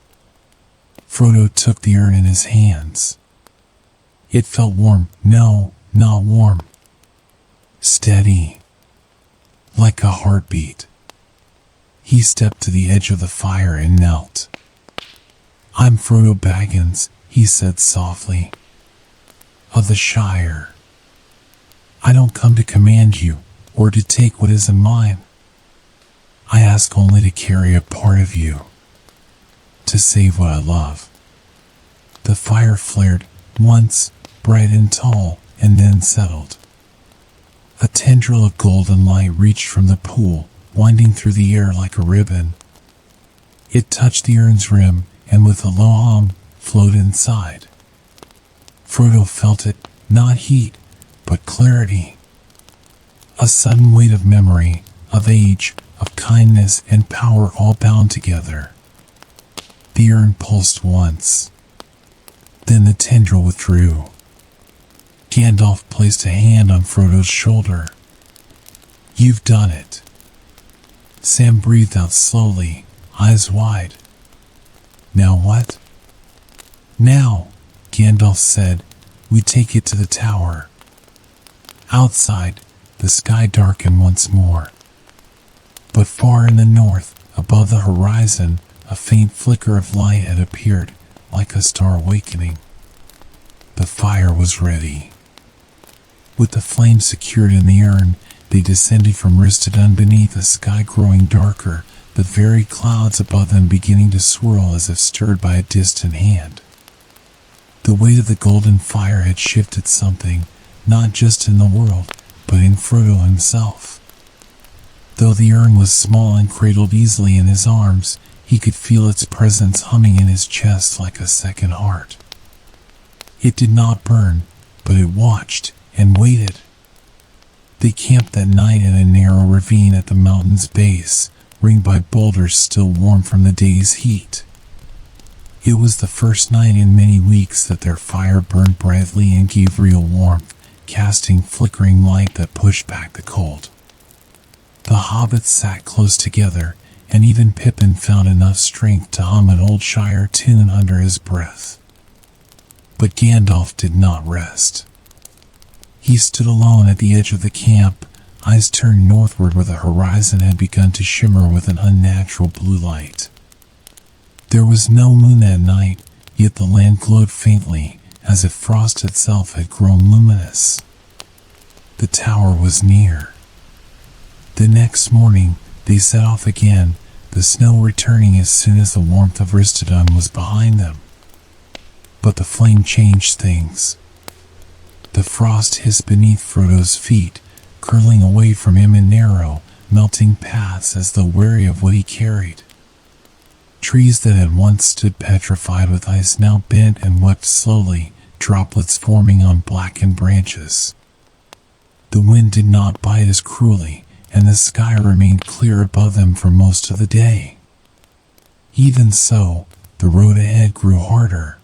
Frodo took the urn in his hands. It felt warm. No, not warm. Steady. Like a heartbeat. He stepped to the edge of the fire and knelt. I'm Frodo Baggins, he said softly. Of the Shire. I don't come to command you, or to take what isn't mine. I ask only to carry a part of you. To save what I love. The fire flared, once, bright and tall, and then settled. A tendril of golden light reached from the pool, winding through the air like a ribbon. It touched the urn's rim, and with a low hum, flowed inside. Frodo felt it, not heat, but clarity. A sudden weight of memory, of age, of kindness and power all bound together. The urn pulsed once. Then the tendril withdrew. Gandalf placed a hand on Frodo's shoulder. You've done it. Sam breathed out slowly, eyes wide. Now what? Now, Gandalf said, we take it to the tower. Outside, the sky darkened once more. But far in the north, above the horizon, a faint flicker of light had appeared, like a star awakening. The fire was ready. With the flame secured in the urn, they descended from Ristadun beneath a sky growing darker, the very clouds above them beginning to swirl as if stirred by a distant hand. The weight of the golden fire had shifted something, not just in the world, but in Frodo himself. Though the urn was small and cradled easily in his arms, he could feel its presence humming in his chest like a second heart. It did not burn, but it watched and waited. They camped that night in a narrow ravine at the mountain's base, ringed by boulders still warm from the day's heat. It was the first night in many weeks that their fire burned brightly and gave real warmth, casting flickering light that pushed back the cold. The hobbits sat close together, and even Pippin found enough strength to hum an old Shire tune under his breath. But Gandalf did not rest. He stood alone at the edge of the camp, eyes turned northward where the horizon had begun to shimmer with an unnatural blue light. There was no moon that night, yet the land glowed faintly, as if frost itself had grown luminous. The tower was near. The next morning, they set off again, the snow returning as soon as the warmth of Ristadun was behind them. But the flame changed things. The frost hissed beneath Frodo's feet, curling away from him in narrow, melting paths as though wary of what he carried. Trees that had once stood petrified with ice now bent and wept slowly, droplets forming on blackened branches. The wind did not bite as cruelly, and the sky remained clear above them for most of the day. Even so, the road ahead grew harder.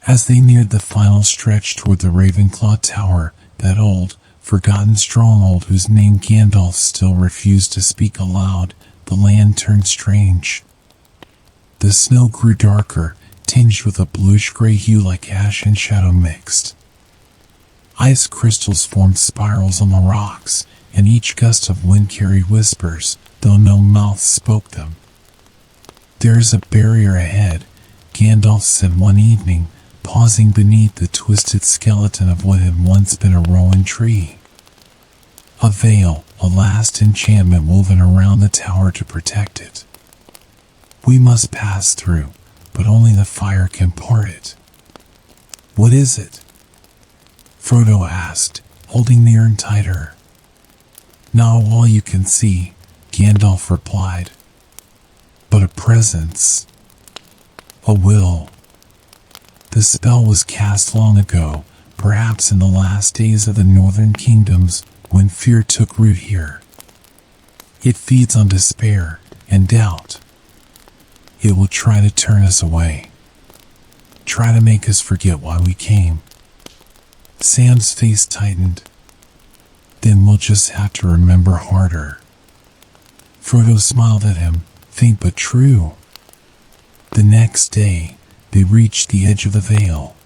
As they neared the final stretch toward the Ravenclaw Tower, that old, forgotten stronghold whose name Gandalf still refused to speak aloud, the land turned strange. The snow grew darker, tinged with a bluish-gray hue like ash and shadow mixed. Ice crystals formed spirals on the rocks, and each gust of wind carried whispers, though no mouth spoke them. "There is a barrier ahead," Gandalf said one evening, pausing beneath the twisted skeleton of what had once been a rowan tree. "A veil, a last enchantment woven around the tower to protect it. We must pass through, but only the fire can part it." "What is it?" Frodo asked, holding the urn tighter. "Not a wall you can see," Gandalf replied, "but a presence. A will. The spell was cast long ago, perhaps in the last days of the northern kingdoms, when fear took root here. It feeds on despair and doubt. It will try to turn us away. Try to make us forget why we came." Sam's face tightened. "Then we'll just have to remember harder." Frodo smiled at him, faint but true. The next day, they reached the edge of the vale.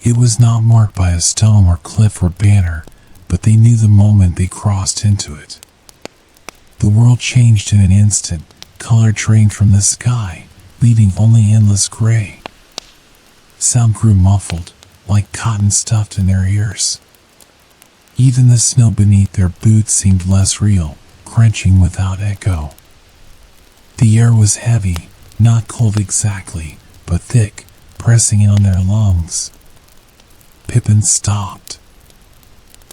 It was not marked by a stone or cliff or banner, but they knew the moment they crossed into it. The world changed in an instant, color drained from the sky, leaving only endless gray. Sound grew muffled, like cotton stuffed in their ears. Even the snow beneath their boots seemed less real, crunching without echo. The air was heavy, not cold exactly, but thick, pressing in on their lungs. Pippin stopped.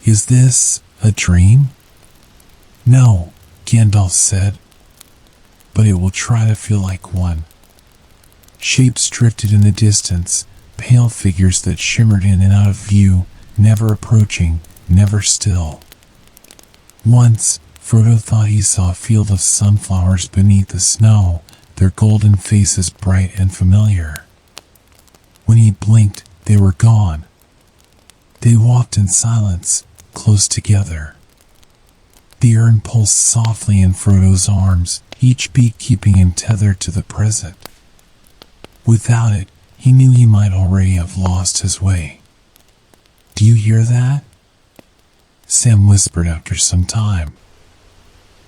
"Is this a dream?" "No," Gandalf said, "but it will try to feel like one." Shapes drifted in the distance, pale figures that shimmered in and out of view, never approaching, never still. Once, Frodo thought he saw a field of sunflowers beneath the snow, their golden faces bright and familiar. When he blinked, they were gone. They walked in silence, close together. The urn pulsed softly in Frodo's arms, each beat keeping him tethered to the present. Without it, he knew he might already have lost his way. "Do you hear that?" Sam whispered after some time.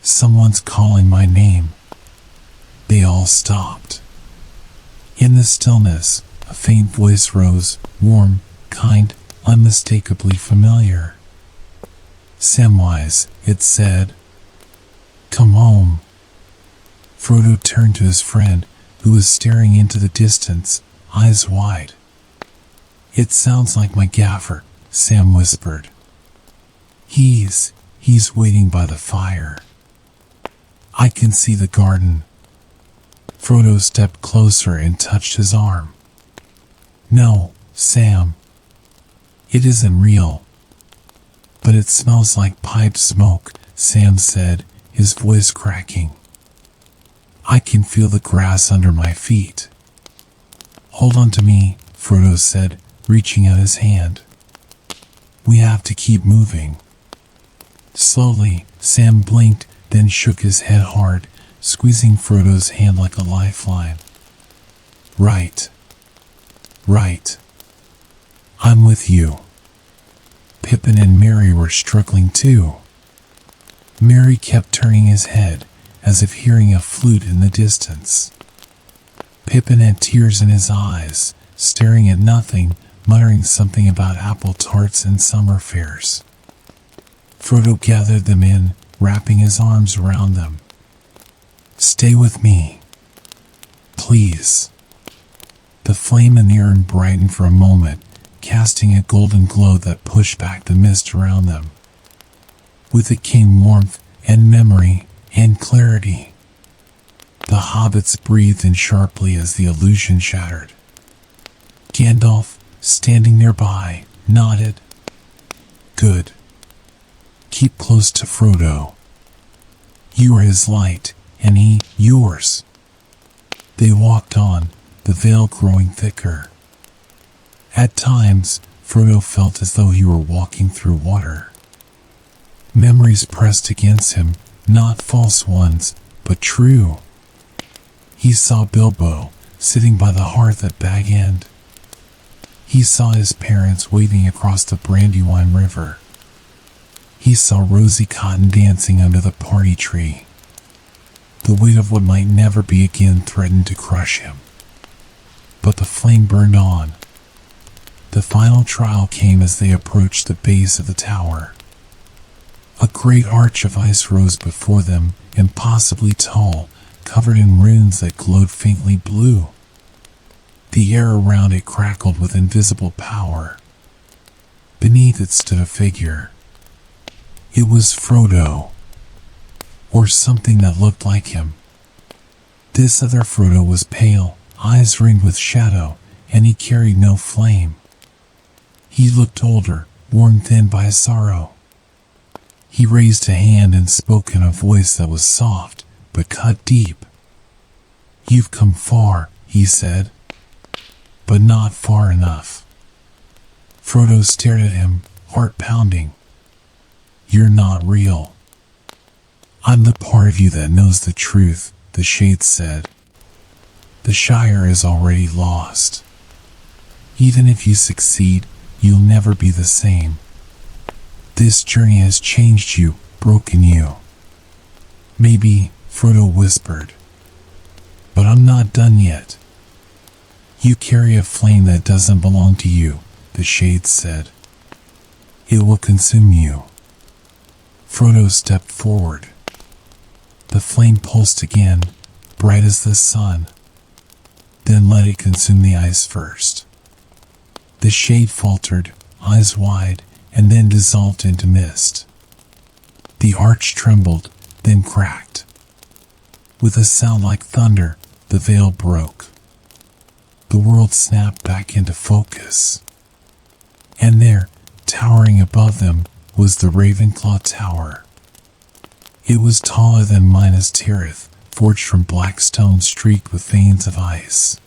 "Someone's calling my name." They all stopped. In the stillness, a faint voice rose, warm, kind, unmistakably familiar. "Samwise," it said. "Come home." Frodo turned to his friend, who was staring into the distance, eyes wide. "It sounds like my gaffer," Sam whispered. He's waiting by the fire. I can see the garden." Frodo stepped closer and touched his arm. "No, Sam. It isn't real." "But it smells like piped smoke," Sam said, his voice cracking. "I can feel the grass under my feet." "Hold on to me," Frodo said, reaching out his hand. We have to keep moving. Slowly, Sam blinked, then shook his head hard, squeezing Frodo's hand like a lifeline. Right. I'm with you. Pippin and Merry were struggling too. Merry kept turning his head, as if hearing a flute in the distance. Pippin had tears in his eyes, staring at nothing, muttering something about apple tarts and summer fairs. Frodo gathered them in, wrapping his arms around them. Stay with me. Please. The flame in the urn brightened for a moment, casting a golden glow that pushed back the mist around them. With it came warmth and memory and clarity. The hobbits breathed in sharply as the illusion shattered. Gandalf, standing nearby, nodded. Good. Keep close to Frodo. You are his light, and he yours. They walked on, the veil growing thicker. At times, Frodo felt as though he were walking through water. Memories pressed against him, not false ones, but true. He saw Bilbo, sitting by the hearth at Bag End. He saw his parents wading across the Brandywine River. He saw Rosie Cotton dancing under the party tree. The weight of what might never be again threatened to crush him. But the flame burned on. The final trial came as they approached the base of the tower. A great arch of ice rose before them, impossibly tall, covered in runes that glowed faintly blue. The air around it crackled with invisible power. Beneath it stood a figure. It was Frodo. Or something that looked like him. This other Frodo was pale, eyes ringed with shadow, and he carried no flame. He looked older, worn thin by sorrow. He raised a hand and spoke in a voice that was soft, but cut deep. You've come far, he said. But not far enough. Frodo stared at him, heart pounding. You're not real. I'm the part of you that knows the truth, the Shade said. The Shire is already lost. Even if you succeed, you'll never be the same. This journey has changed you, broken you. Maybe, Frodo whispered. But I'm not done yet. You carry a flame that doesn't belong to you, the Shade said. It will consume you. Frodo stepped forward. The flame pulsed again, bright as the sun. Then let it consume the ice first. The Shade faltered, eyes wide, and then dissolved into mist. The arch trembled, then cracked. With a sound like thunder, the veil broke. The world snapped back into focus. And there, towering above them, was the Ravenclaw Tower. It was taller than Minas Tirith, forged from black stone streaked with veins of ice.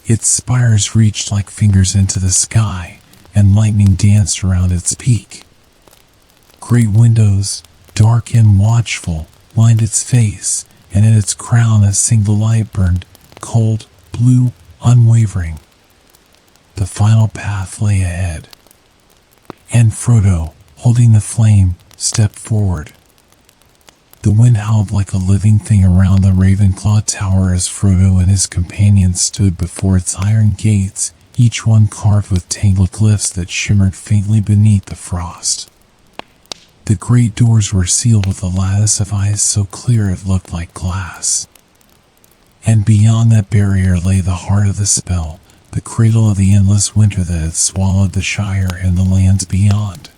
Its spires reached like fingers into the sky, and lightning danced around its peak. Great windows, dark and watchful, lined its face, and in its crown a single light burned, cold, blue, unwavering. The final path lay ahead. And Frodo, holding the flame, stepped forward. The wind howled like a living thing around the Ravenclaw Tower as Frodo and his companions stood before its iron gates, each one carved with tangled glyphs that shimmered faintly beneath the frost. The great doors were sealed with a lattice of ice so clear it looked like glass. And beyond that barrier lay the heart of the spell, the cradle of the endless winter that had swallowed the Shire and the lands beyond.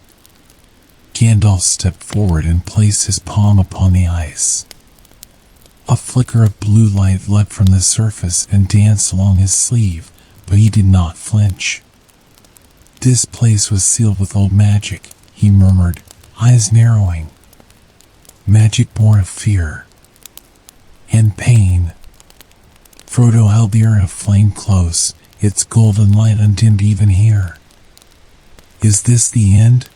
Gandalf stepped forward and placed his palm upon the ice. A flicker of blue light leapt from the surface and danced along his sleeve, but he did not flinch. This place was sealed with old magic, he murmured, eyes narrowing. Magic born of fear. And pain. Frodo held the urn of flame close, its golden light undimmed even here. Is this the end?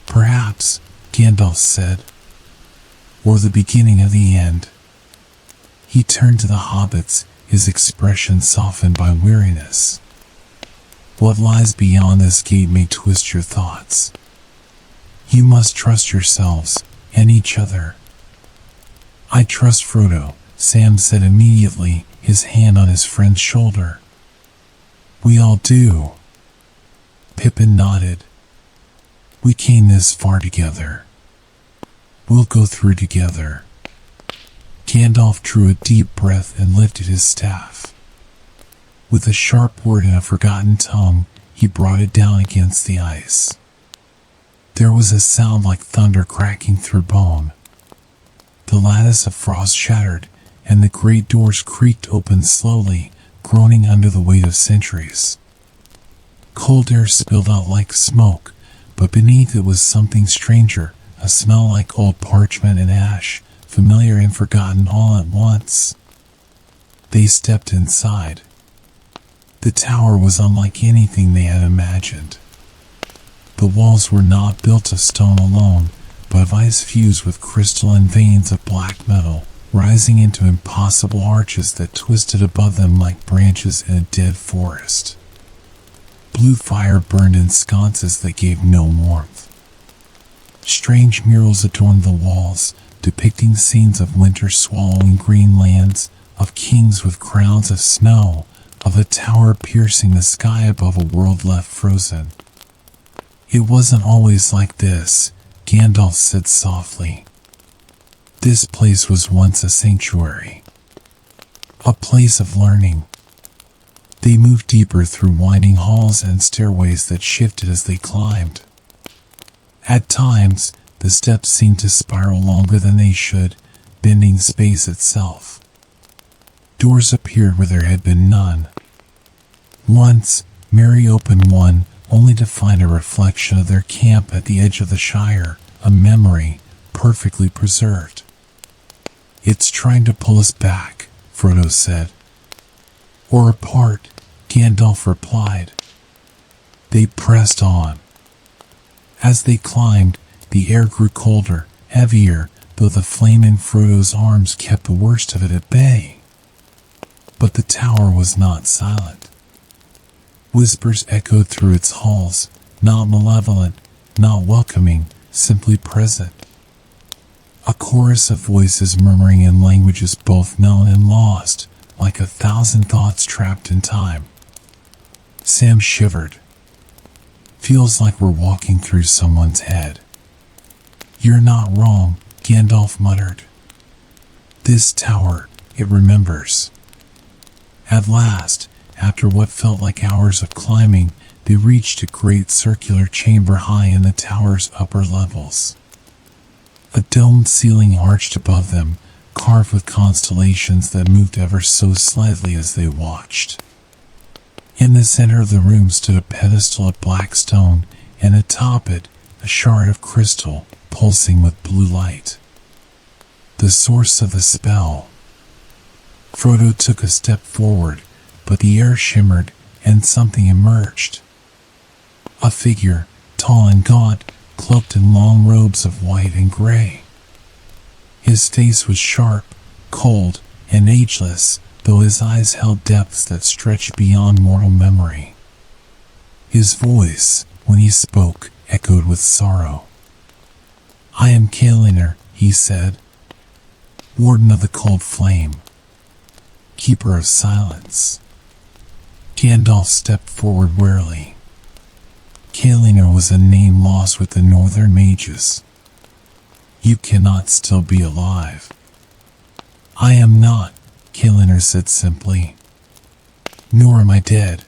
Perhaps, Gandalf said. Or the beginning of the end. He turned to the hobbits, his expression softened by weariness. What lies beyond this gate may twist your thoughts. You must trust yourselves, and each other. I trust Frodo, Sam said immediately, his hand on his friend's shoulder. We all do. Pippin nodded. We came this far together. We'll go through together. Gandalf drew a deep breath and lifted his staff. With a sharp word in a forgotten tongue, he brought it down against the ice. There was a sound like thunder cracking through bone. The lattice of frost shattered, and the great doors creaked open slowly, groaning under the weight of centuries. Cold air spilled out like smoke, but beneath it was something stranger, a smell like old parchment and ash, familiar and forgotten all at once. They stepped inside. The tower was unlike anything they had imagined. The walls were not built of stone alone, but of ice fused with crystal and veins of black metal, rising into impossible arches that twisted above them like branches in a dead forest. Blue fire burned in sconces that gave no warmth. Strange murals adorned the walls, depicting scenes of winter swallowing green lands, of kings with crowns of snow, of a tower piercing the sky above a world left frozen. It wasn't always like this, Gandalf said softly. This place was once a sanctuary. A place of learning. They moved deeper through winding halls and stairways that shifted as they climbed. At times, the steps seemed to spiral longer than they should, bending space itself. Doors appeared where there had been none. Once, Merry opened one, only to find a reflection of their camp at the edge of the Shire, a memory, perfectly preserved. It's trying to pull us back, Frodo said. Or apart, Gandalf replied. They pressed on. As they climbed, the air grew colder, heavier, though the flame in Frodo's arms kept the worst of it at bay. But the tower was not silent. Whispers echoed through its halls, not malevolent, not welcoming, simply present. A chorus of voices murmuring in languages both known and lost, like 1,000 thoughts trapped in time. Sam shivered. Feels like we're walking through someone's head. You're not wrong, Gandalf muttered. This tower, it remembers. At last, after what felt like hours of climbing, they reached a great circular chamber high in the tower's upper levels. A domed ceiling arched above them, carved with constellations that moved ever so slightly as they watched. In the center of the room stood a pedestal of black stone, and atop it, a shard of crystal, pulsing with blue light. The source of the spell. Frodo took a step forward, but the air shimmered, and something emerged. A figure, tall and gaunt, cloaked in long robes of white and gray. His face was sharp, cold, and ageless, though his eyes held depths that stretched beyond mortal memory. His voice, when he spoke, echoed with sorrow. I am Kaeliner, he said, Warden of the Cold Flame, Keeper of Silence. Gandalf stepped forward warily. Kaeliner was a name lost with the northern mages. You cannot still be alive. I am not, Kaeliner said simply. Nor am I dead.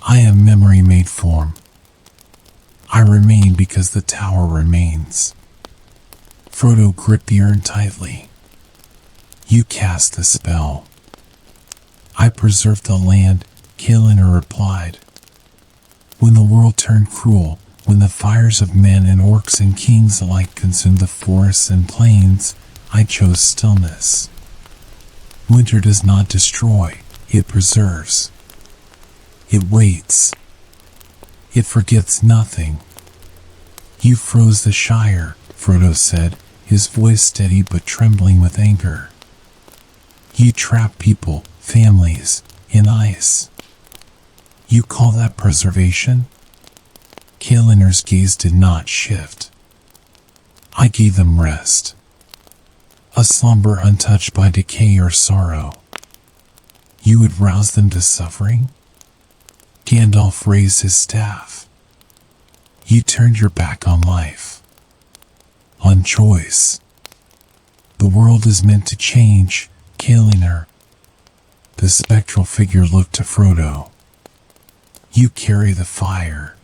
I am memory made form. I remain because the tower remains. Frodo gripped the urn tightly. You cast the spell. I preserved the land, Kaeliner replied. When the world turned cruel, when the fires of men and orcs and kings alike consumed the forests and plains, I chose stillness. Winter does not destroy, it preserves. It waits. It forgets nothing. You froze the Shire, Frodo said, his voice steady but trembling with anger. You trap people, families, in ice. You call that preservation? Kaliner's gaze did not shift. I gave them rest. A slumber untouched by decay or sorrow. You would rouse them to suffering? Gandalf raised his staff. You turned your back on life. On choice. The world is meant to change, Kaliner. The spectral figure looked to Frodo. You carry the fire.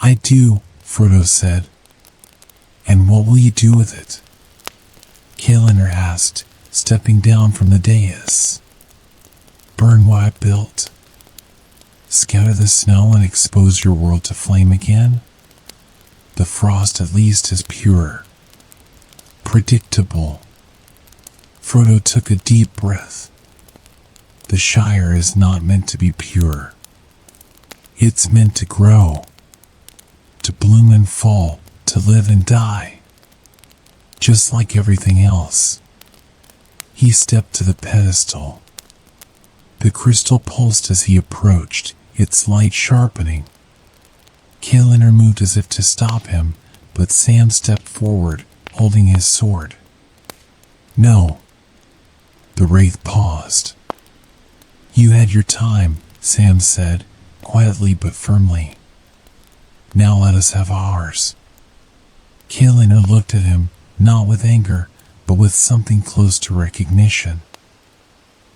I do, Frodo said. And what will you do with it? Kaliner asked, stepping down from the dais. Burn what I built. Scatter the snow and expose your world to flame again? The frost at least is pure. Predictable. Frodo took a deep breath. The Shire is not meant to be pure. It's meant to grow. To bloom and fall, to live and die. Just like everything else. He stepped to the pedestal. The crystal pulsed as he approached, its light sharpening. Kaliner moved as if to stop him, but Sam stepped forward, holding his sword. No. The wraith paused. You had your time, Sam said, quietly but firmly. Now let us have ours. Kaliner looked at him, not with anger, but with something close to recognition.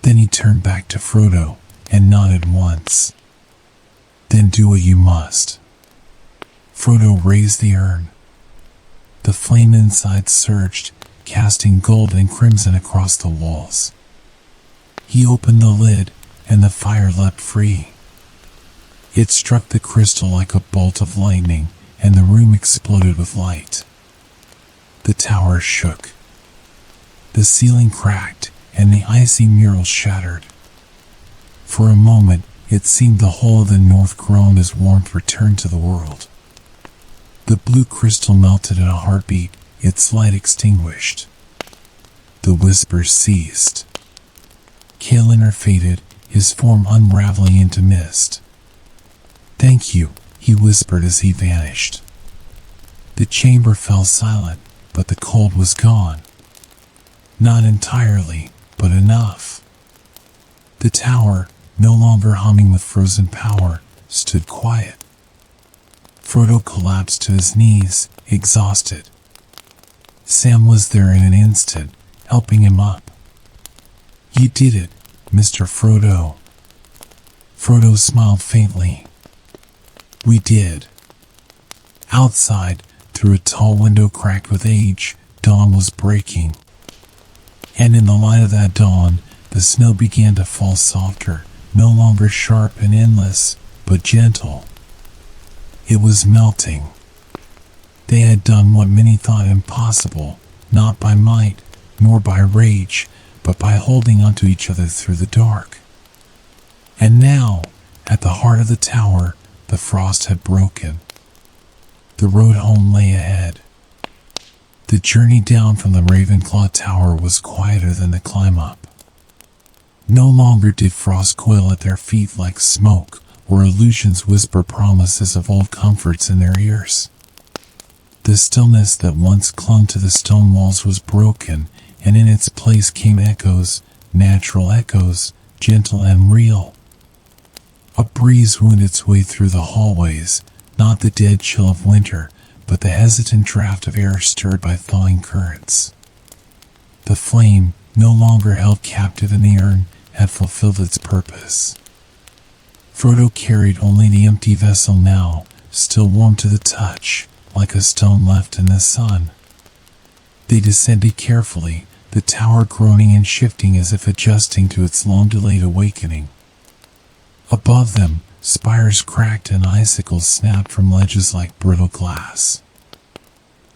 Then he turned back to Frodo and nodded once. Then do what you must. Frodo raised the urn. The flame inside surged, casting gold and crimson across the walls. He opened the lid, and the fire leapt free. It struck the crystal like a bolt of lightning, and the room exploded with light. The tower shook. The ceiling cracked, and the icy mural shattered. For a moment, it seemed the whole of the north groaned as warmth returned to the world. The blue crystal melted in a heartbeat, its light extinguished. The whispers ceased. Kaliner faded, his form unraveling into mist. Thank you, he whispered as he vanished. The chamber fell silent, but the cold was gone. Not entirely, but enough. The tower, no longer humming with frozen power, stood quiet. Frodo collapsed to his knees, exhausted. Sam was there in an instant, helping him up. You did it, Mr. Frodo. Frodo smiled faintly. We did. Outside, through a tall window cracked with age, dawn was breaking. And in the light of that dawn, the snow began to fall softer, no longer sharp and endless, but gentle. It was melting. They had done what many thought impossible, not by might, nor by rage, but by holding onto each other through the dark. And now, at the heart of the tower, the frost had broken. The road home lay ahead. The journey down from the Ravenclaw Tower was quieter than the climb up. No longer did frost coil at their feet like smoke, or illusions whisper promises of old comforts in their ears. The stillness that once clung to the stone walls was broken, and in its place came echoes, natural echoes, gentle and real. A breeze wound its way through the hallways, not the dead chill of winter, but the hesitant draft of air stirred by thawing currents. The flame, no longer held captive in the urn, had fulfilled its purpose. Frodo carried only the empty vessel now, still warm to the touch, like a stone left in the sun. They descended carefully, the tower groaning and shifting as if adjusting to its long-delayed awakening. Above them, spires cracked and icicles snapped from ledges like brittle glass.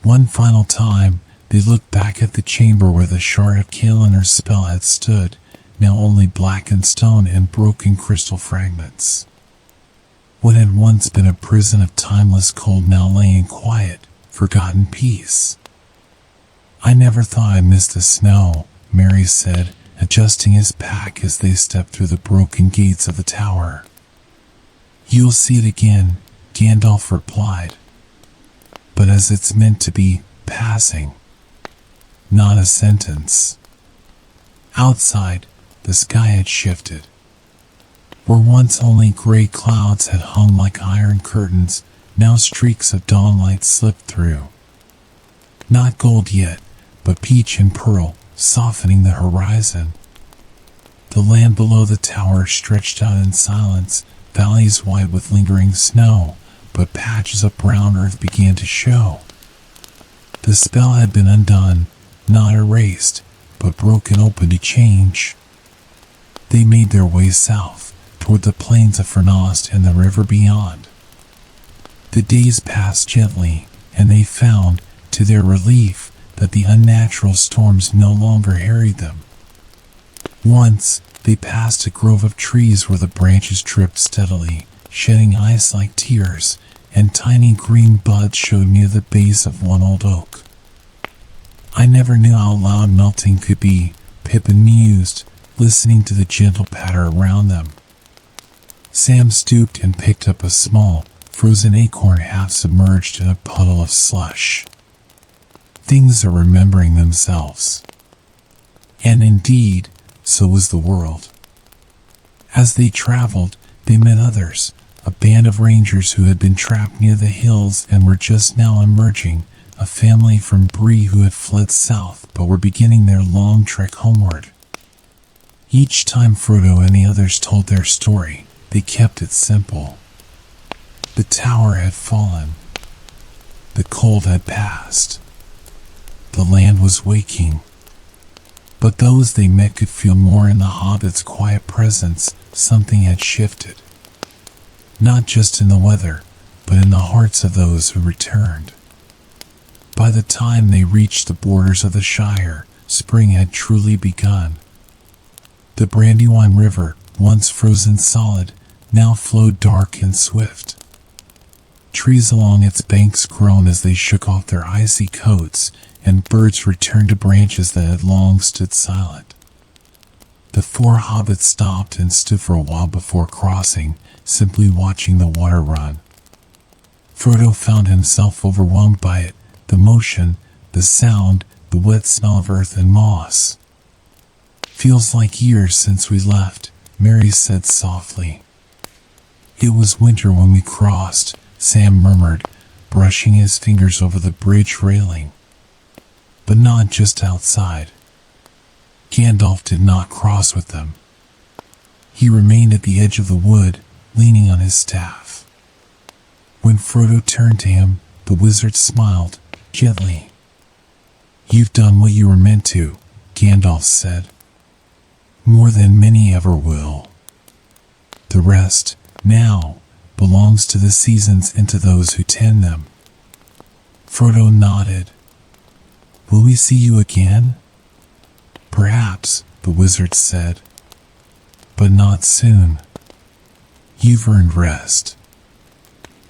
One final time, they looked back at the chamber where the shard of Kaliner's spell had stood, now only blackened stone and broken crystal fragments. What had once been a prison of timeless cold now lay in quiet, forgotten peace. "I never thought I missed the snow," Mary said, adjusting his pack as they stepped through the broken gates of the tower. "You'll see it again," Gandalf replied. "But as it's meant to be, passing. Not a sentence." Outside, the sky had shifted. Where once only gray clouds had hung like iron curtains, now streaks of dawnlight slipped through. Not gold yet, but peach and pearl, softening the horizon. The land below the tower stretched out in silence, valleys white with lingering snow, but patches of brown earth began to show. The spell had been undone, not erased, but broken open to change. They made their way south, toward the plains of Fernost and the river beyond. The days passed gently, and they found, to their relief, that the unnatural storms no longer harried them. Once, they passed a grove of trees where the branches dripped steadily, shedding ice like tears, and tiny green buds showed near the base of one old oak. "I never knew how loud melting could be," Pippin mused, listening to the gentle patter around them. Sam stooped and picked up a small, frozen acorn half submerged in a puddle of slush. Things are remembering themselves. And indeed, so was the world. As they traveled, they met others, a band of rangers who had been trapped near the hills and were just now emerging, a family from Bree who had fled south but were beginning their long trek homeward. Each time Frodo and the others told their story, they kept it simple. The tower had fallen. The cold had passed. The land was waking. But those they met could feel more in the hobbit's quiet presence. Something had shifted. Not just in the weather, but in the hearts of those who returned. By the time they reached the borders of the Shire, spring had truly begun. The Brandywine River, once frozen solid, now flowed dark and swift. Trees along its banks groaned as they shook off their icy coats, and birds returned to branches that had long stood silent. The four hobbits stopped and stood for a while before crossing, simply watching the water run. Frodo found himself overwhelmed by it, the motion, the sound, the wet smell of earth and moss. "Feels like years since we left," Mary said softly. "It was winter when we crossed," Sam murmured, brushing his fingers over the bridge railing. But not just outside. Gandalf did not cross with them. He remained at the edge of the wood, leaning on his staff. When Frodo turned to him, the wizard smiled, gently. "You've done what you were meant to," Gandalf said. "More than many ever will. The rest, now, belongs to the seasons and to those who tend them." Frodo nodded. "Will we see you again?" "Perhaps," the wizard said. "But not soon. You've earned rest.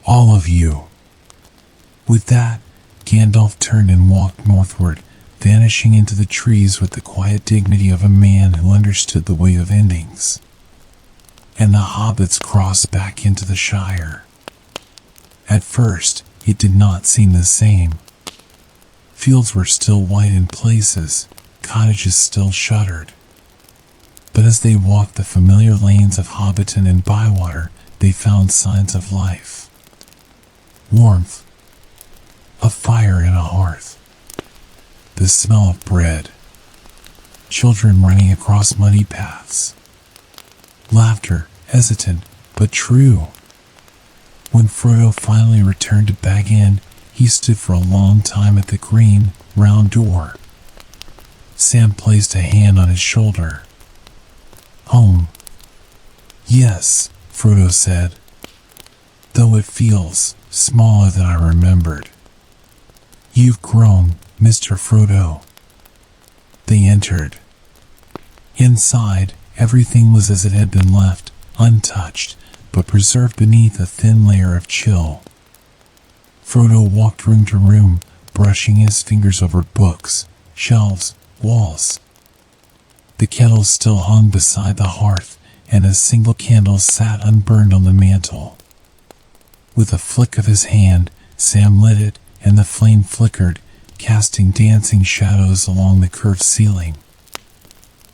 All of you." With that, Gandalf turned and walked northward, vanishing into the trees with the quiet dignity of a man who understood the weight of endings. And the hobbits crossed back into the Shire. At first, it did not seem the same. Fields were still white in places, cottages still shuttered. But as they walked the familiar lanes of Hobbiton and Bywater, they found signs of life. Warmth. A fire in a hearth. The smell of bread. Children running across muddy paths. Laughter, hesitant, but true. When Frodo finally returned to Bag End, he stood for a long time at the green, round door. Sam placed a hand on his shoulder. "Home." "Yes," Frodo said. "Though it feels smaller than I remembered." "You've grown, Mr. Frodo." They entered. Inside, everything was as it had been left, untouched, but preserved beneath a thin layer of chill. Frodo walked room to room, brushing his fingers over books, shelves, walls. The kettle still hung beside the hearth, and a single candle sat unburned on the mantel. With a flick of his hand, Sam lit it, and the flame flickered, casting dancing shadows along the curved ceiling.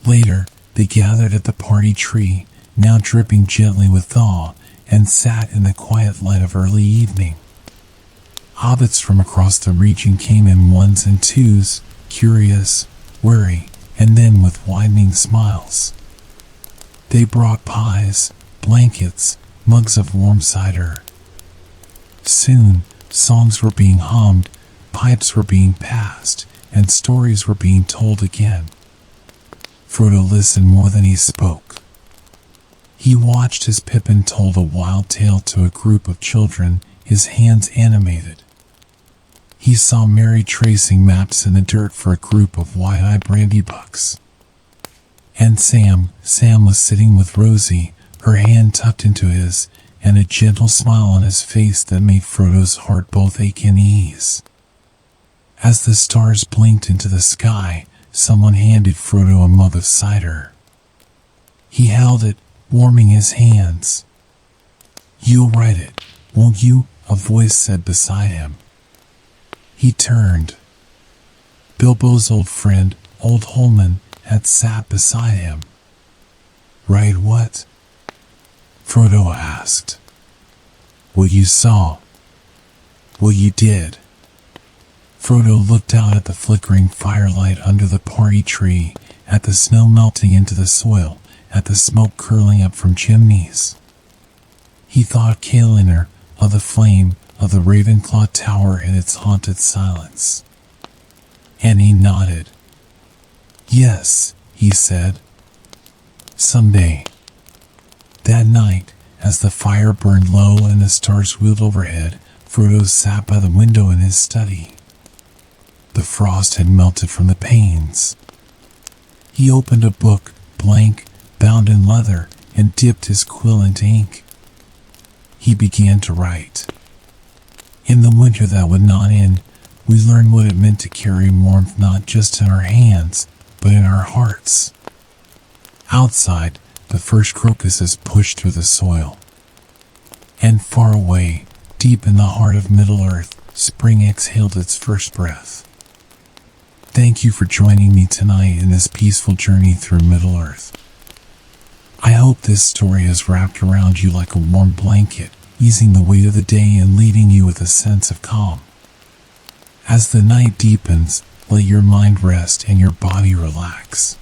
Later, they gathered at the party tree, now dripping gently with thaw, and sat in the quiet light of early evening. Hobbits from across the region came in ones and twos, curious, wary, and then with widening smiles. They brought pies, blankets, mugs of warm cider. Soon, songs were being hummed, pipes were being passed, and stories were being told again. Frodo listened more than he spoke. He watched as Pippin told a wild tale to a group of children, his hands animated. He saw Merry tracing maps in the dirt for a group of wide-eyed brandybucks. And Sam was sitting with Rosie, her hand tucked into his, and a gentle smile on his face that made Frodo's heart both ache and ease. As the stars blinked into the sky, someone handed Frodo a mug of cider. He held it, warming his hands. "You'll write it, won't you?" a voice said beside him. He turned. Bilbo's old friend, Old Holman, had sat beside him. "Write what?" Frodo asked. "What you saw. What you did." Frodo looked out at the flickering firelight under the party tree, at the snow melting into the soil, at the smoke curling up from chimneys. He thought of Kaeliner, of the flame, of the Ravenclaw Tower and its haunted silence. And he nodded. "Yes," he said. "Someday." That night, as the fire burned low and the stars wheeled overhead, Frodo sat by the window in his study. The frost had melted from the panes. He opened a book, blank, bound in leather, and dipped his quill into ink. He began to write. In the winter that would not end, we learned what it meant to carry warmth not just in our hands, but in our hearts. Outside, the first crocuses pushed through the soil. And far away, deep in the heart of Middle-earth, spring exhaled its first breath. Thank you for joining me tonight in this peaceful journey through Middle-earth. I hope this story has wrapped around you like a warm blanket, easing the weight of the day and leaving you with a sense of calm. As the night deepens, let your mind rest and your body relax.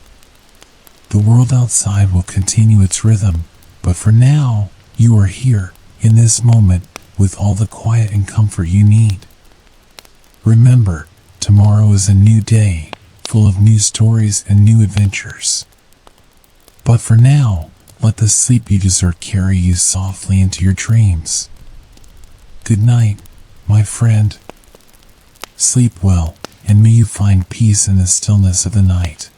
The world outside will continue its rhythm, but for now, you are here, in this moment, with all the quiet and comfort you need. Remember, tomorrow is a new day, full of new stories and new adventures. But for now, let the sleep you deserve carry you softly into your dreams. Good night, my friend. Sleep well, and may you find peace in the stillness of the night.